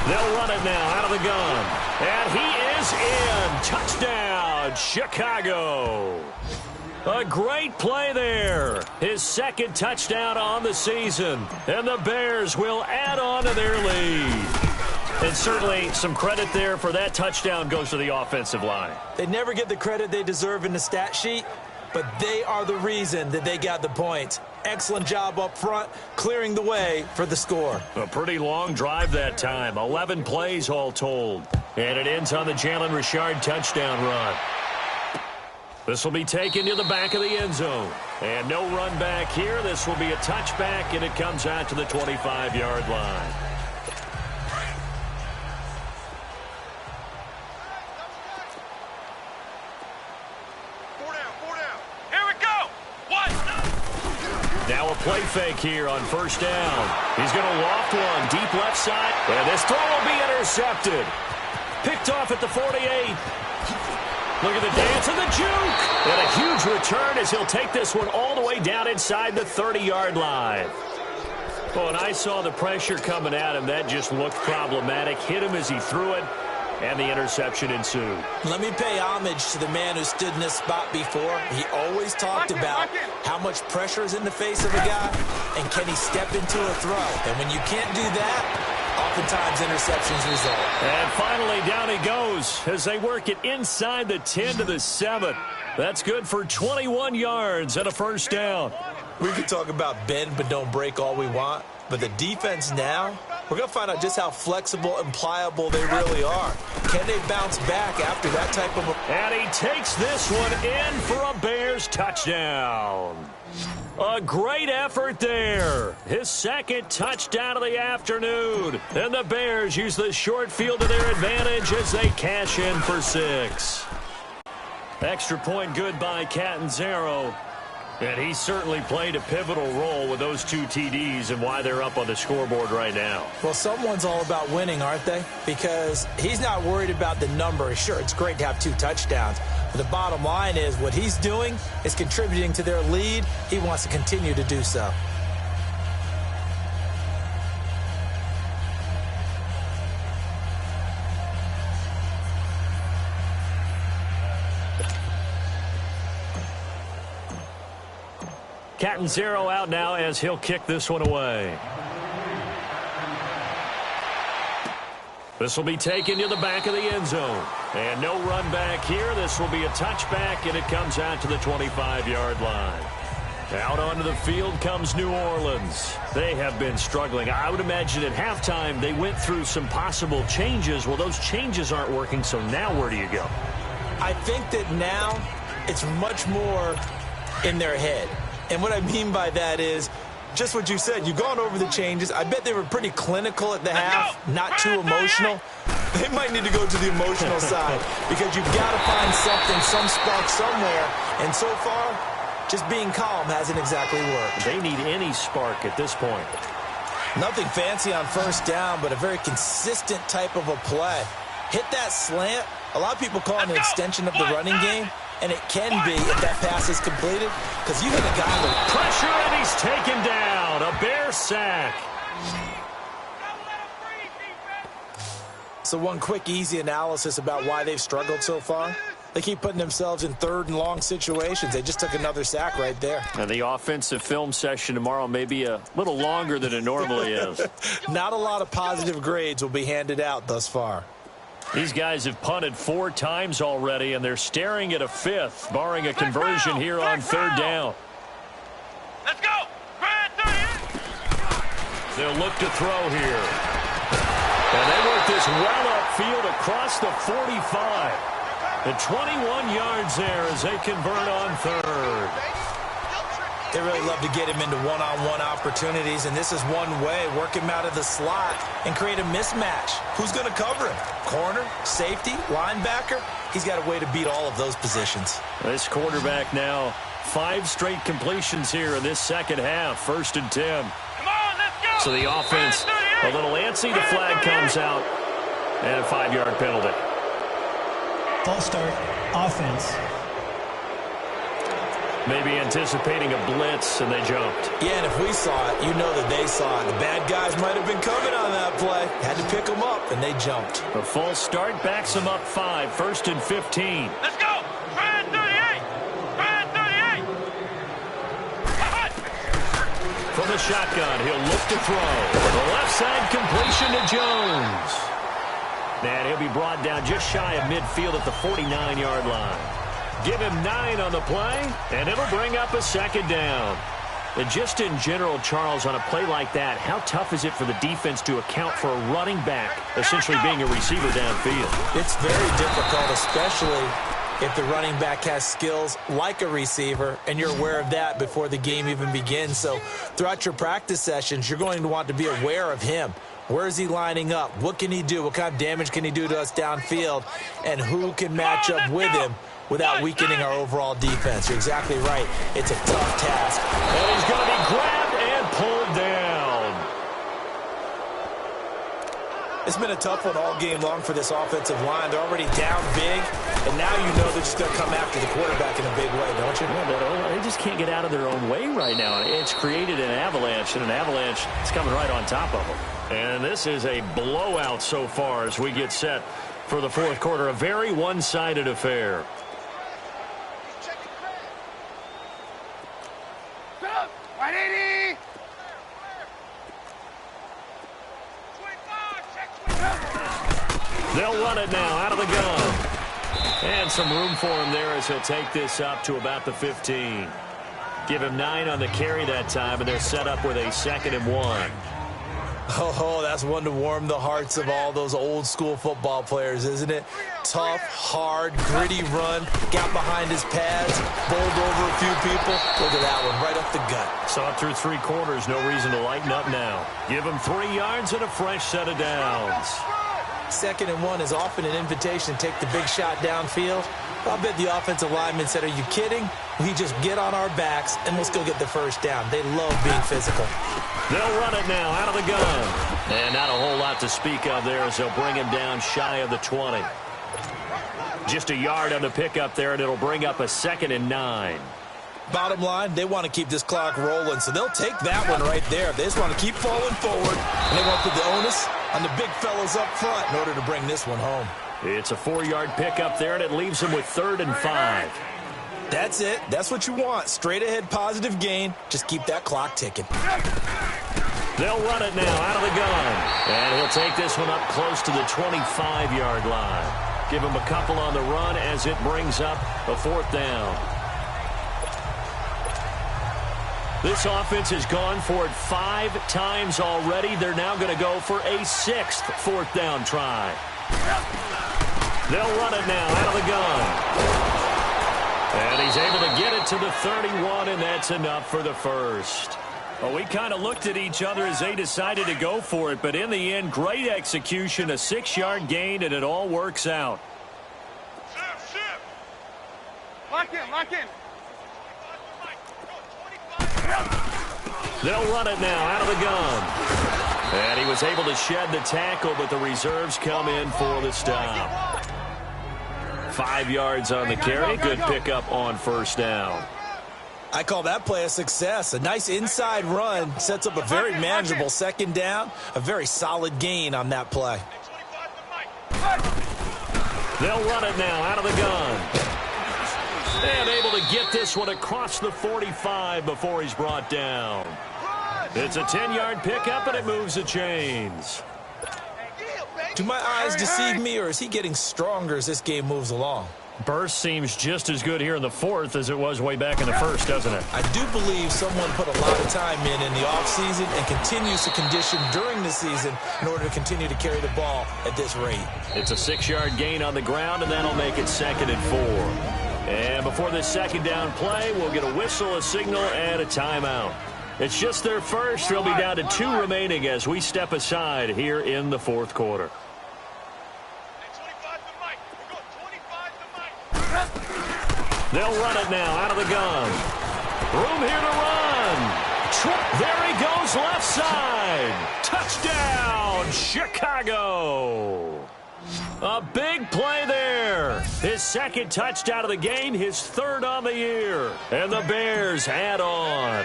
They'll run it now out of the gun. And he is in. Touchdown, Chicago. A great play there. His 2nd touchdown on the season. And the Bears will add on to their lead. And certainly some credit there for that touchdown goes to the offensive line. They never get the credit they deserve in the stat sheet, but they are the reason that they got the points. Excellent job up front, clearing the way for the score. A pretty long drive that time. 11 plays all told. And it ends on the Jalen Richard touchdown run. This will be taken to the back of the end zone. And no run back here. This will be a touchback, and it comes out to the 25-yard line. Now a play fake here on first down. He's going to loft one deep left side. And this throw will be intercepted. Picked off at the 48. Look at the dance and the juke. And a huge return as he'll take this one all the way down inside the 30-yard line. Oh, and I saw the pressure coming at him. That just looked problematic. Hit him as he threw it. And the interception ensued. Let me pay homage to the man who stood in this spot before. He always talked about how much pressure is in the face of a guy, and can he step into a throw. And when you can't do that, oftentimes interceptions result. And finally, down he goes as they work it inside the 10 to the 7. That's good for 21 yards and a first down. We could talk about bend but don't break all we want, but the defense now, we're going to find out just how flexible and pliable they really are. Can they bounce back after that type of a... And he takes this one in for a Bears touchdown. A great effort there. His 2nd touchdown of the afternoon. And the Bears use the short field to their advantage as they cash in for 6. Extra point good by Catanzaro. And he certainly played a pivotal role with those 2 TDs and why they're up on the scoreboard right now. Well, someone's all about winning, aren't they? Because he's not worried about the number. Sure, it's great to have 2 touchdowns. But the bottom line is what he's doing is contributing to their lead. He wants to continue to do so. Catanzaro out now as he'll kick this one away. This will be taken to the back of the end zone. And no run back here. This will be a touchback, and it comes out to the 25-yard line. Out onto the field comes New Orleans. They have been struggling. I would imagine at halftime they went through some possible changes. Well, those changes aren't working, so now where do you go? I think that now it's much more in their head. And what I mean by that is just what you said. You've gone over the changes. I bet they were pretty clinical at the half, not too emotional. They might need to go to the emotional side because you've got to find something, some spark somewhere. And so far, just being calm hasn't exactly worked. They need any spark at this point. Nothing fancy on first down, but a very consistent type of a play. Hit that slant. A lot of people call it an extension of the running game, and it can be if that pass is completed because you hit a guy with pressure, and he's taken down. A Bear sack. So one quick, easy analysis about why they've struggled so far. They keep putting themselves in third and long situations. They just took another sack right there. And the offensive film session tomorrow may be a little longer than it normally is. Not a lot of positive grades will be handed out thus far. These guys have punted 4 times already, and they're staring at a 5th, barring a conversion here on third down. Let's go. They'll look to throw here. And they work this well upfield across the 45. The 21 yards there as they convert on third. They really love to get him into one-on-one opportunities, and this is one way. Work him out of the slot and create a mismatch. Who's going to cover him? Corner, safety, linebacker? He's got a way to beat all of those positions. This quarterback now, 5 straight completions here in this second half. 1st and 10. Come on, let's go. So the offense, a little antsy. The flag comes out, and a 5-yard penalty. False start, offense. Maybe anticipating a blitz, and they jumped. Yeah, and if we saw it, you know that they saw it. The bad guys might have been coming on that play. Had to pick them up, and they jumped. A false start backs them up 5. 1st and 15. Let's go. 38. 38. From the shotgun, he'll look to throw. The left side completion to Jones. And he'll be brought down just shy of midfield at the 49-yard line. Give him 9 on the play, and it'll bring up a 2nd down. And just in general, Charles, on a play like that, how tough is it for the defense to account for a running back essentially being a receiver downfield? It's very difficult, especially if the running back has skills like a receiver, and you're aware of that before the game even begins. So throughout your practice sessions, you're going to want to be aware of him. Where is he lining up? What can he do? What kind of damage can he do to us downfield? And who can match up with him without weakening our overall defense? You're exactly right. It's a tough task. And he's going to be grabbed and pulled down. It's been a tough one all game long for this offensive line. They're already down big, and now you know they're just going to come after the quarterback in a big way, don't you? Yeah, they just can't get out of their own way right now. It's created an avalanche, and an avalanche is coming right on top of them. And this is a blowout so far as we get set for the 4th quarter. A very one-sided affair. They'll run it now out of the gun. And some room for him there as he'll take this up to about the 15. Give him 9 on the carry that time, and they're set up with a 2nd and 1. Oh, that's one to warm the hearts of all those old school football players, isn't it? Tough, hard, gritty run. Got behind his pads, bowled over a few people. Look at that one, right up the gut. Saw it through 3 quarters. No reason to lighten up now. Give him 3 yards and a fresh set of downs. 2nd and 1 is often an invitation to take the big shot downfield. I'll bet the offensive lineman said, are you kidding? We just get on our backs and let's go get the first down. They love being physical. They'll run it now out of the gun. And not a whole lot to speak of there as they'll bring him down shy of the 20. Just a yard on the pickup there, and it'll bring up a 2nd and 9. Bottom line, they want to keep this clock rolling, so they'll take that one right there. They just want to keep falling forward, and they want to put the onus on the big fellas up front in order to bring this one home. It's a 4-yard pickup there, and it leaves them with 3rd and 5. That's it. That's what you want. Straight ahead, positive gain. Just keep that clock ticking. They'll run it now out of the gun. And he'll take this one up close to the 25-yard line. Give him a couple on the run as it brings up a 4th down. This offense has gone for it 5 times already. They're now going to go for a 6th 4th down try. They'll run it now out of the gun. And he's able to get it to the 31, and that's enough for the first. Well, we kind of looked at each other as they decided to go for it, but in the end, great execution, a 6-yard gain, and it all works out. Lock in, lock in. They'll run it now out of the gun. And he was able to shed the tackle, but the reserves come in for the stop. 5 yards on the carry. Good pickup on first down. I call that play a success. A nice inside run sets up a very manageable second down. A very solid gain on that play. They'll run it now out of the gun. And able to get this one across the 45 before he's brought down. It's a 10-yard pickup, and it moves the chains. Do my eyes deceive me, or is he getting stronger as this game moves along? Burst seems just as good here in the fourth as it was way back in the first, doesn't it? I do believe someone put a lot of time in the offseason and continues to condition during the season in order to continue to carry the ball at this rate. It's a 6-yard gain on the ground, and that'll make it 2nd and 4. And before this second down play, we'll get a whistle, a signal, and a timeout. It's just their first. They'll be down to 2 remaining as we step aside here in the fourth quarter. They'll run it now out of the gun. Room here to run. There he goes left side. Touchdown, Chicago. A big play there. His 2nd touchdown of the game, his 3rd on the year. And the Bears add on.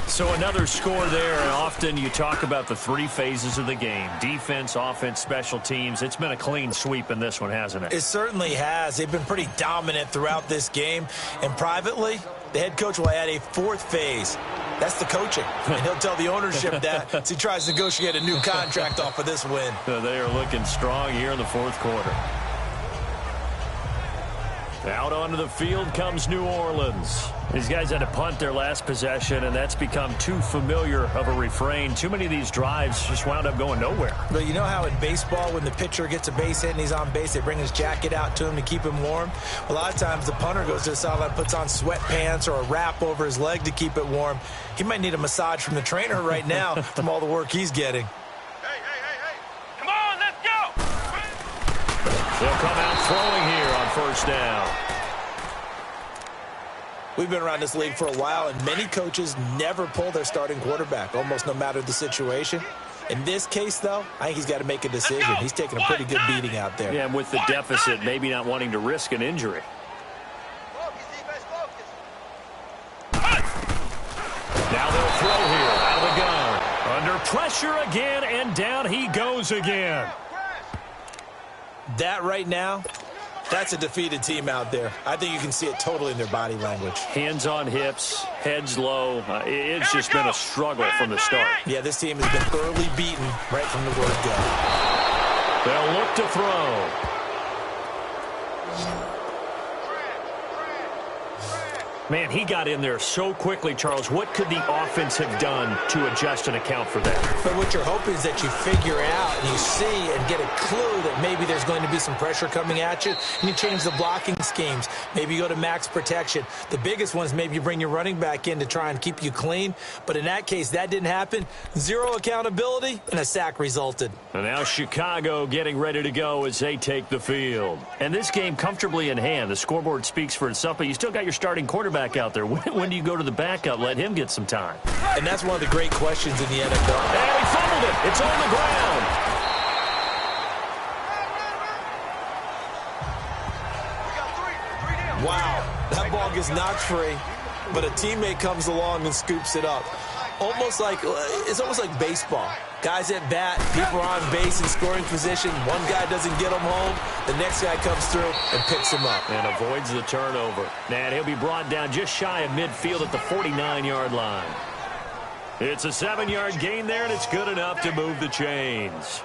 So another score there, and often you talk about the 3 phases of the game. Defense, offense, special teams. It's been a clean sweep in this one, hasn't it? It certainly has. They've been pretty dominant throughout this game. And privately, the head coach will add a 4th phase. That's the coaching. And he'll tell the ownership that as he tries to negotiate a new contract off of this win. They are looking strong here in the fourth quarter. Out onto the field comes New Orleans. These guys had to punt their last possession, and that's become too familiar of a refrain. Too many of these drives just wound up going nowhere. But you know how in baseball, when the pitcher gets a base hit and he's on base, they bring his jacket out to him to keep him warm? A lot of times the punter goes to the sideline, puts on sweatpants or a wrap over his leg to keep it warm. He might need a massage from the trainer right now from all the work he's getting. Hey. Come on, let's go. They'll come out throwing here on first down. We've been around this league for a while, and many coaches never pull their starting quarterback, almost no matter the situation. In this case, though, I think he's got to make a decision. He's taking a pretty good beating out there. Yeah, and with the deficit, maybe not wanting to risk an injury. Now they'll throw here out of the gun. Under pressure again, and down he goes again. That right now, that's a defeated team out there. I think you can see it totally in their body language. Hands on hips, heads low. It's just been a struggle from the start. Yeah, this team has been thoroughly beaten right from the word go. They'll look to throw. Man, he got in there so quickly, Charles. What could the offense have done to adjust and account for that? But what you're hoping is that you figure out and you see and get a clue that maybe there's going to be some pressure coming at you, and you change the blocking schemes. Maybe you go to max protection. The biggest one is maybe you bring your running back in to try and keep you clean. But in that case, that didn't happen. 0 accountability, and a sack resulted. And now Chicago getting ready to go as they take the field. And this game comfortably in hand. The scoreboard speaks for itself, but you still got your starting quarterback out there. When do you go to the backup? Let him get some time. And that's one of the great questions in the NFL. And he fumbled it. It's on the ground. Wow, that ball gets knocked free, but a teammate comes along and scoops it up. It's almost like baseball. Guys at bat, people are on base in scoring position. One guy doesn't get them home. The next guy comes through and picks him up. And avoids the turnover. And he'll be brought down just shy of midfield at the 49-yard line. It's a 7-yard gain there, and it's good enough to move the chains.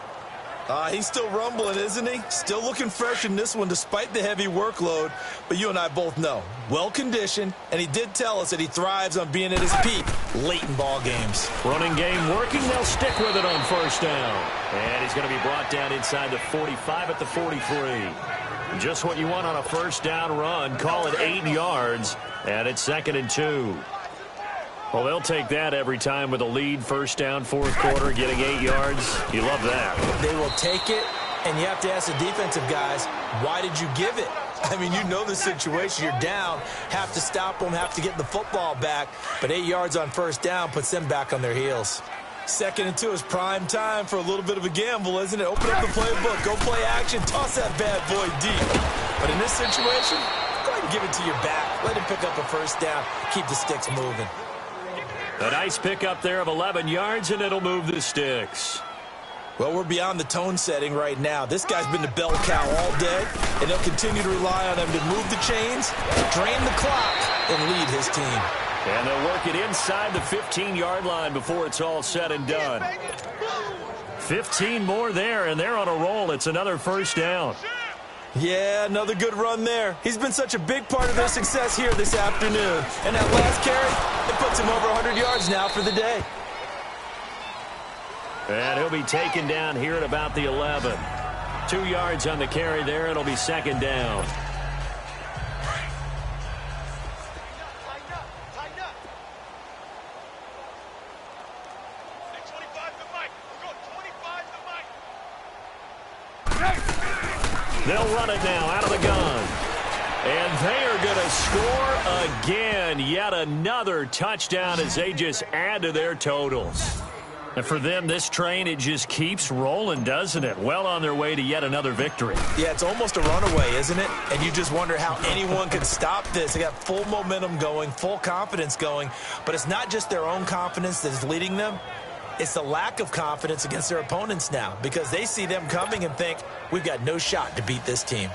He's still rumbling, isn't he? Still looking fresh in this one despite the heavy workload. But you and I both know, well-conditioned, and he did tell us that he thrives on being at his peak late in ball games. Running game working. They'll stick with it on first down. And he's going to be brought down inside the 45 at the 43. Just what you want on a first down run. Call it 8 yards, and it's 2nd and 2. Well, they'll take that every time with a lead, first down, fourth quarter, getting 8 yards. You love that. They will take it, and you have to ask the defensive guys, why did you give it? I mean, you know the situation. You're down, have to stop them, have to get the football back, but 8 yards on first down puts them back on their heels. 2nd and 2 is prime time for a little bit of a gamble, isn't it? Open up the playbook, go play action, toss that bad boy deep. But in this situation, go ahead and give it to your back. Let him pick up a first down, keep the sticks moving. A nice pickup there of 11 yards, and it'll move the sticks. Well, we're beyond the tone setting right now. This guy's been the bell cow all day, and they'll continue to rely on him to move the chains, drain the clock, and lead his team. And they'll work it inside the 15-yard line before it's all said and done. 15 more there, and they're on a roll. It's another first down. Yeah, another good run there. He's been such a big part of their success here this afternoon. And that last carry, it puts him over 100 yards now for the day. And he'll be taken down here at about the 11. 2 yards on the carry there. It'll be second down. They'll run it now out of the gun. And they are going to score again. Yet another touchdown as they just add to their totals. And for them, this train, it just keeps rolling, doesn't it? Well on their way to yet another victory. Yeah, it's almost a runaway, isn't it? And you just wonder how anyone could stop this. They got full momentum going, full confidence going. But it's not just their own confidence that is leading them. It's the lack of confidence against their opponents now because they see them coming and think, we've got no shot to beat this team.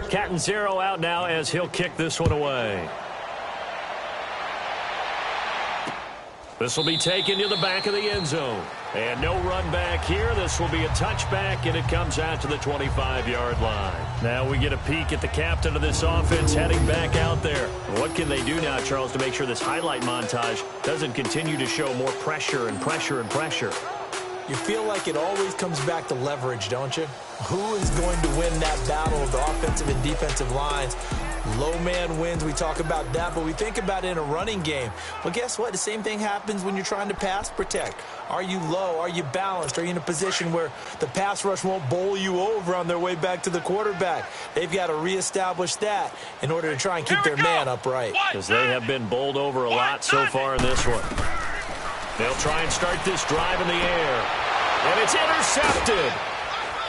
Catanzaro out now as he'll kick this one away. This will be taken to the back of the end zone. And no run back here. This will be a touchback, and it comes out to the 25-yard line. Now we get a peek at the captain of this offense heading back out there. What can they do now, Charles, to make sure this highlight montage doesn't continue to show more pressure and pressure and pressure? You feel like it always comes back to leverage, don't you? Who is going to win that battle of the offensive and defensive lines? Low man wins. We talk about that, but we think about it in a running game. Well, guess what? The same thing happens when you're trying to pass protect. Are you low? Are you balanced? Are you in a position where the pass rush won't bowl you over on their way back to the quarterback? They've got to reestablish that in order to try and keep their man upright. Because they have been bowled over a lot so far in this one. They'll try and start this drive in the air. And it's intercepted.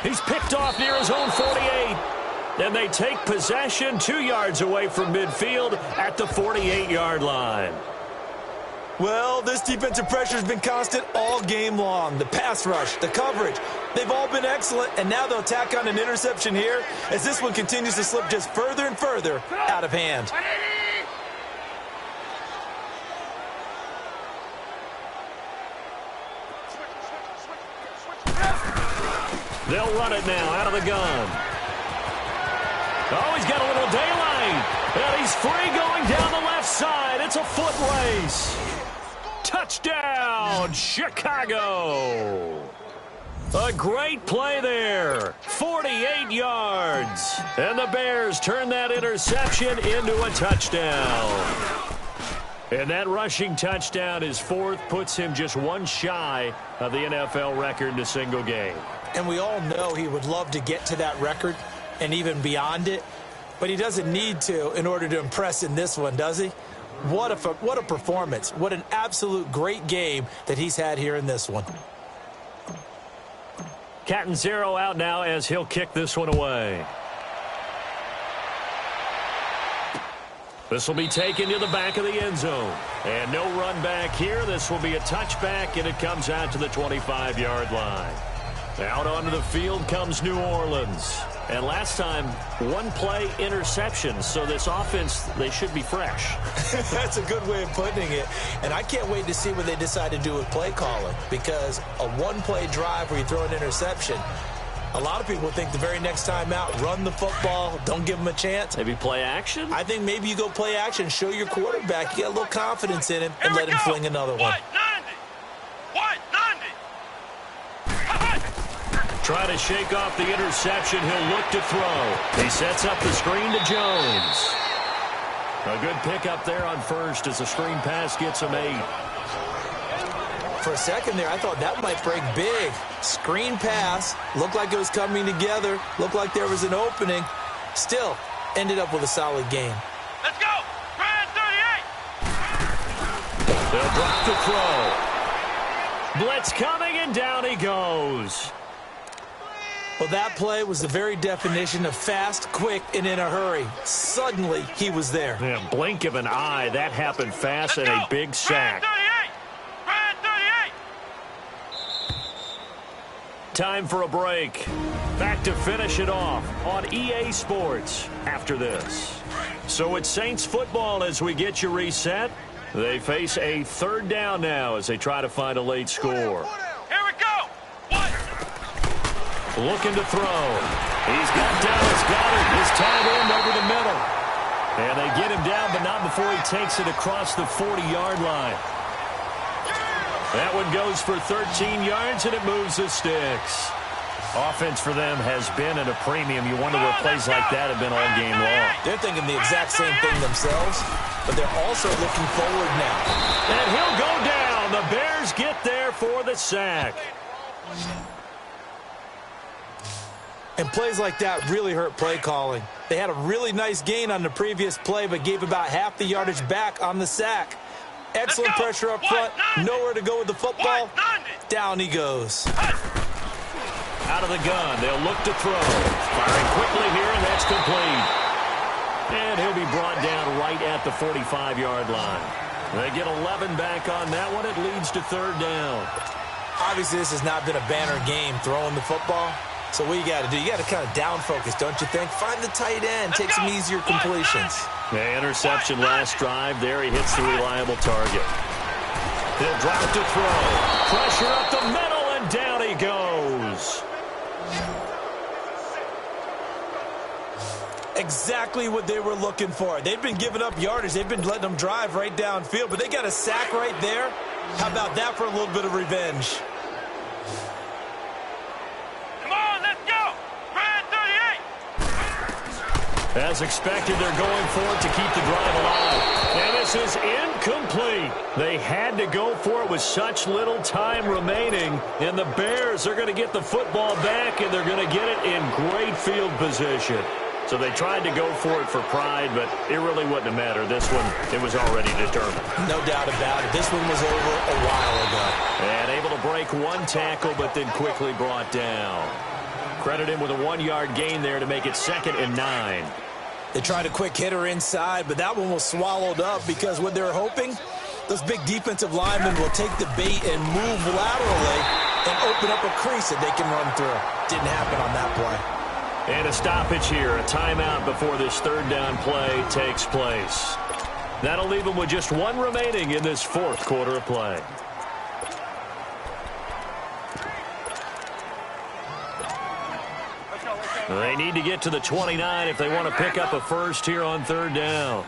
He's picked off near his own 48. And they take possession 2 yards away from midfield at the 48-yard line. Well, this defensive pressure has been constant all game long. The pass rush, the coverage, they've all been excellent, and now they'll tack on an interception here as this one continues to slip just further and further out of hand. They'll run it now out of the gun. Oh, he's got a little daylight. And he's free going down the left side. It's a foot race. Touchdown, Chicago. A great play there. 48 yards. And the Bears turn that interception into a touchdown. And that rushing touchdown, his fourth, puts him just one shy of the NFL record in a single game. And we all know he would love to get to that record and even beyond it, but he doesn't need to in order to impress in this one, does he? What a performance. What an absolute great game that he's had here in this one. Catanzaro out now as he'll kick this one away. This will be taken to the back of the end zone. And no run back here. This will be a touchback, and it comes out to the 25-yard line. Out onto the field comes New Orleans. And last time, one play interception. So this offense, they should be fresh. That's a good way of putting it. And I can't wait to see what they decide to do with play calling. Because a one-play drive where you throw an interception, a lot of people think the very next time out, run the football, don't give them a chance. Maybe play action? I think maybe you go play action, show your quarterback, you got a little confidence in him, and let him fling another one. Try to shake off the interception. He'll look to throw. He sets up the screen to Jones. A good pickup there on first as the screen pass gets him 8. For a second there, I thought that might break big. Screen pass. Looked like it was coming together. Looked like there was an opening. Still, ended up with a solid game. Let's go! Brand 38! They'll drop the throw. Blitz coming, and down he goes. Well, that play was the very definition of fast, quick, and in a hurry. Suddenly, he was there. Yeah, blink of an eye. That happened fast and a big sack. Brand 38! Time for a break. Back to finish it off on EA Sports after this. So it's Saints football as we get you reset. They face a third down now as they try to find a late score. Here we go! One! Looking to throw. He's got Dallas Goedert, his tight end, over the middle. And they get him down, but not before he takes it across the 40-yard line. That one goes for 13 yards, and it moves the sticks. Offense for them has been at a premium. You wonder where plays like that have been all game long. They're thinking the exact same thing themselves, but they're also looking forward now. And he'll go down. The Bears get there for the sack. And plays like that really hurt play calling. They had a really nice gain on the previous play, but gave about half the yardage back on the sack. Excellent pressure up front. Nowhere to go with the football. Down he goes. Out of the gun. They'll look to throw. Firing quickly here, and that's complete. And he'll be brought down right at the 45-yard line. They get 11 back on that one. It leads to third down. Obviously, this has not been a banner game throwing the football. So what you got to do, you got to kind of down focus, don't you think? Find the tight end, take some easier completions. The interception last drive. There he hits the reliable target. He'll drop to throw. Pressure up the middle, and down he goes. Exactly what they were looking for. They've been giving up yardage. They've been letting them drive right downfield, but they got a sack right there. How about that for a little bit of revenge? Come on, let's go! Brand 38! As expected, they're going for it to keep the drive alive. And this is incomplete. They had to go for it with such little time remaining. And the Bears are going to get the football back, and they're going to get it in great field position. So they tried to go for it for pride, but it really wouldn't have mattered. This one, it was already determined. No doubt about it. This one was over a while ago. And able to break one tackle, but then quickly brought down. Credit him with a 1-yard gain there to make it 2nd and 9. They tried a quick hitter inside, but that one was swallowed up because what they're hoping, those big defensive linemen will take the bait and move laterally and open up a crease that they can run through. Didn't happen on that play. And a stoppage here, a timeout before this third down play takes place. That'll leave them with just one remaining in this fourth quarter of play. They need to get to the 29 if they want to pick up a first here on third down.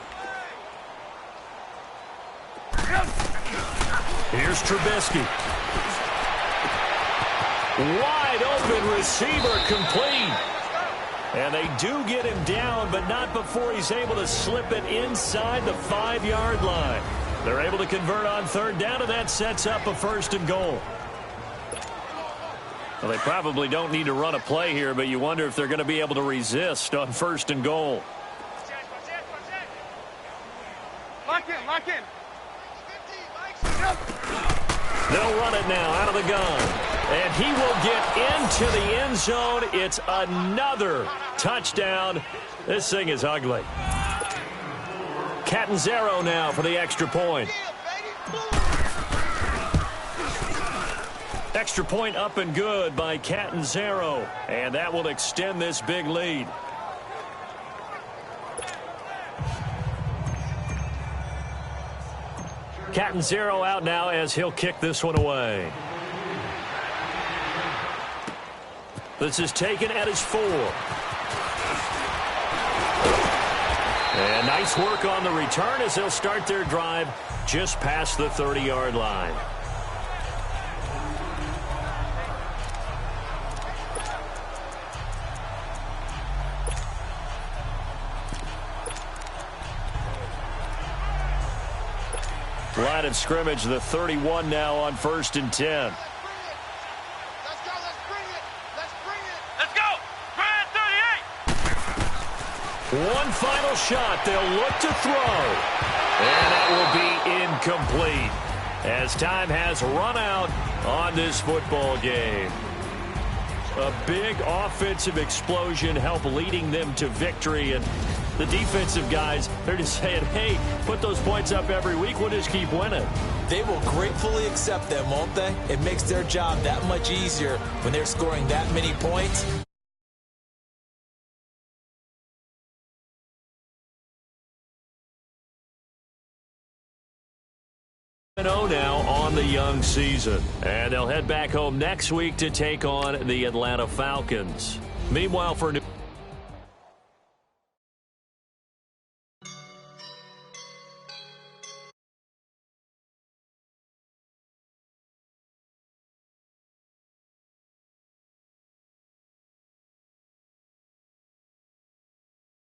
Here's Trubisky. Wide open receiver complete. And they do get him down, but not before he's able to slip it inside the 5-yard line. They're able to convert on third down, and that sets up a 1st and goal. Well, they probably don't need to run a play here, but you wonder if they're going to be able to resist on 1st and goal. Lock in, lock in. They'll run it now out of the gun. And he will get into the end zone. It's another touchdown. This thing is ugly. Catanzaro now for the extra point. Extra point up and good by Catanzaro. And that will extend this big lead. Catanzaro out now as he'll kick this one away. This is taken at his 4. And nice work on the return as they'll start their drive just past the 30-yard line. Line of scrimmage, the 31 now on 1st and 10. Let's go. Grind 38. One final shot. They'll look to throw. And that will be incomplete as time has run out on this football game. A big offensive explosion helped leading them to victory. And the defensive guys, they're just saying, hey, put those points up every week. We'll just keep winning. They will gratefully accept them, won't they? It makes their job that much easier when they're scoring that many points. 0 now on the young season. And they'll head back home next week to take on the Atlanta Falcons. Meanwhile, for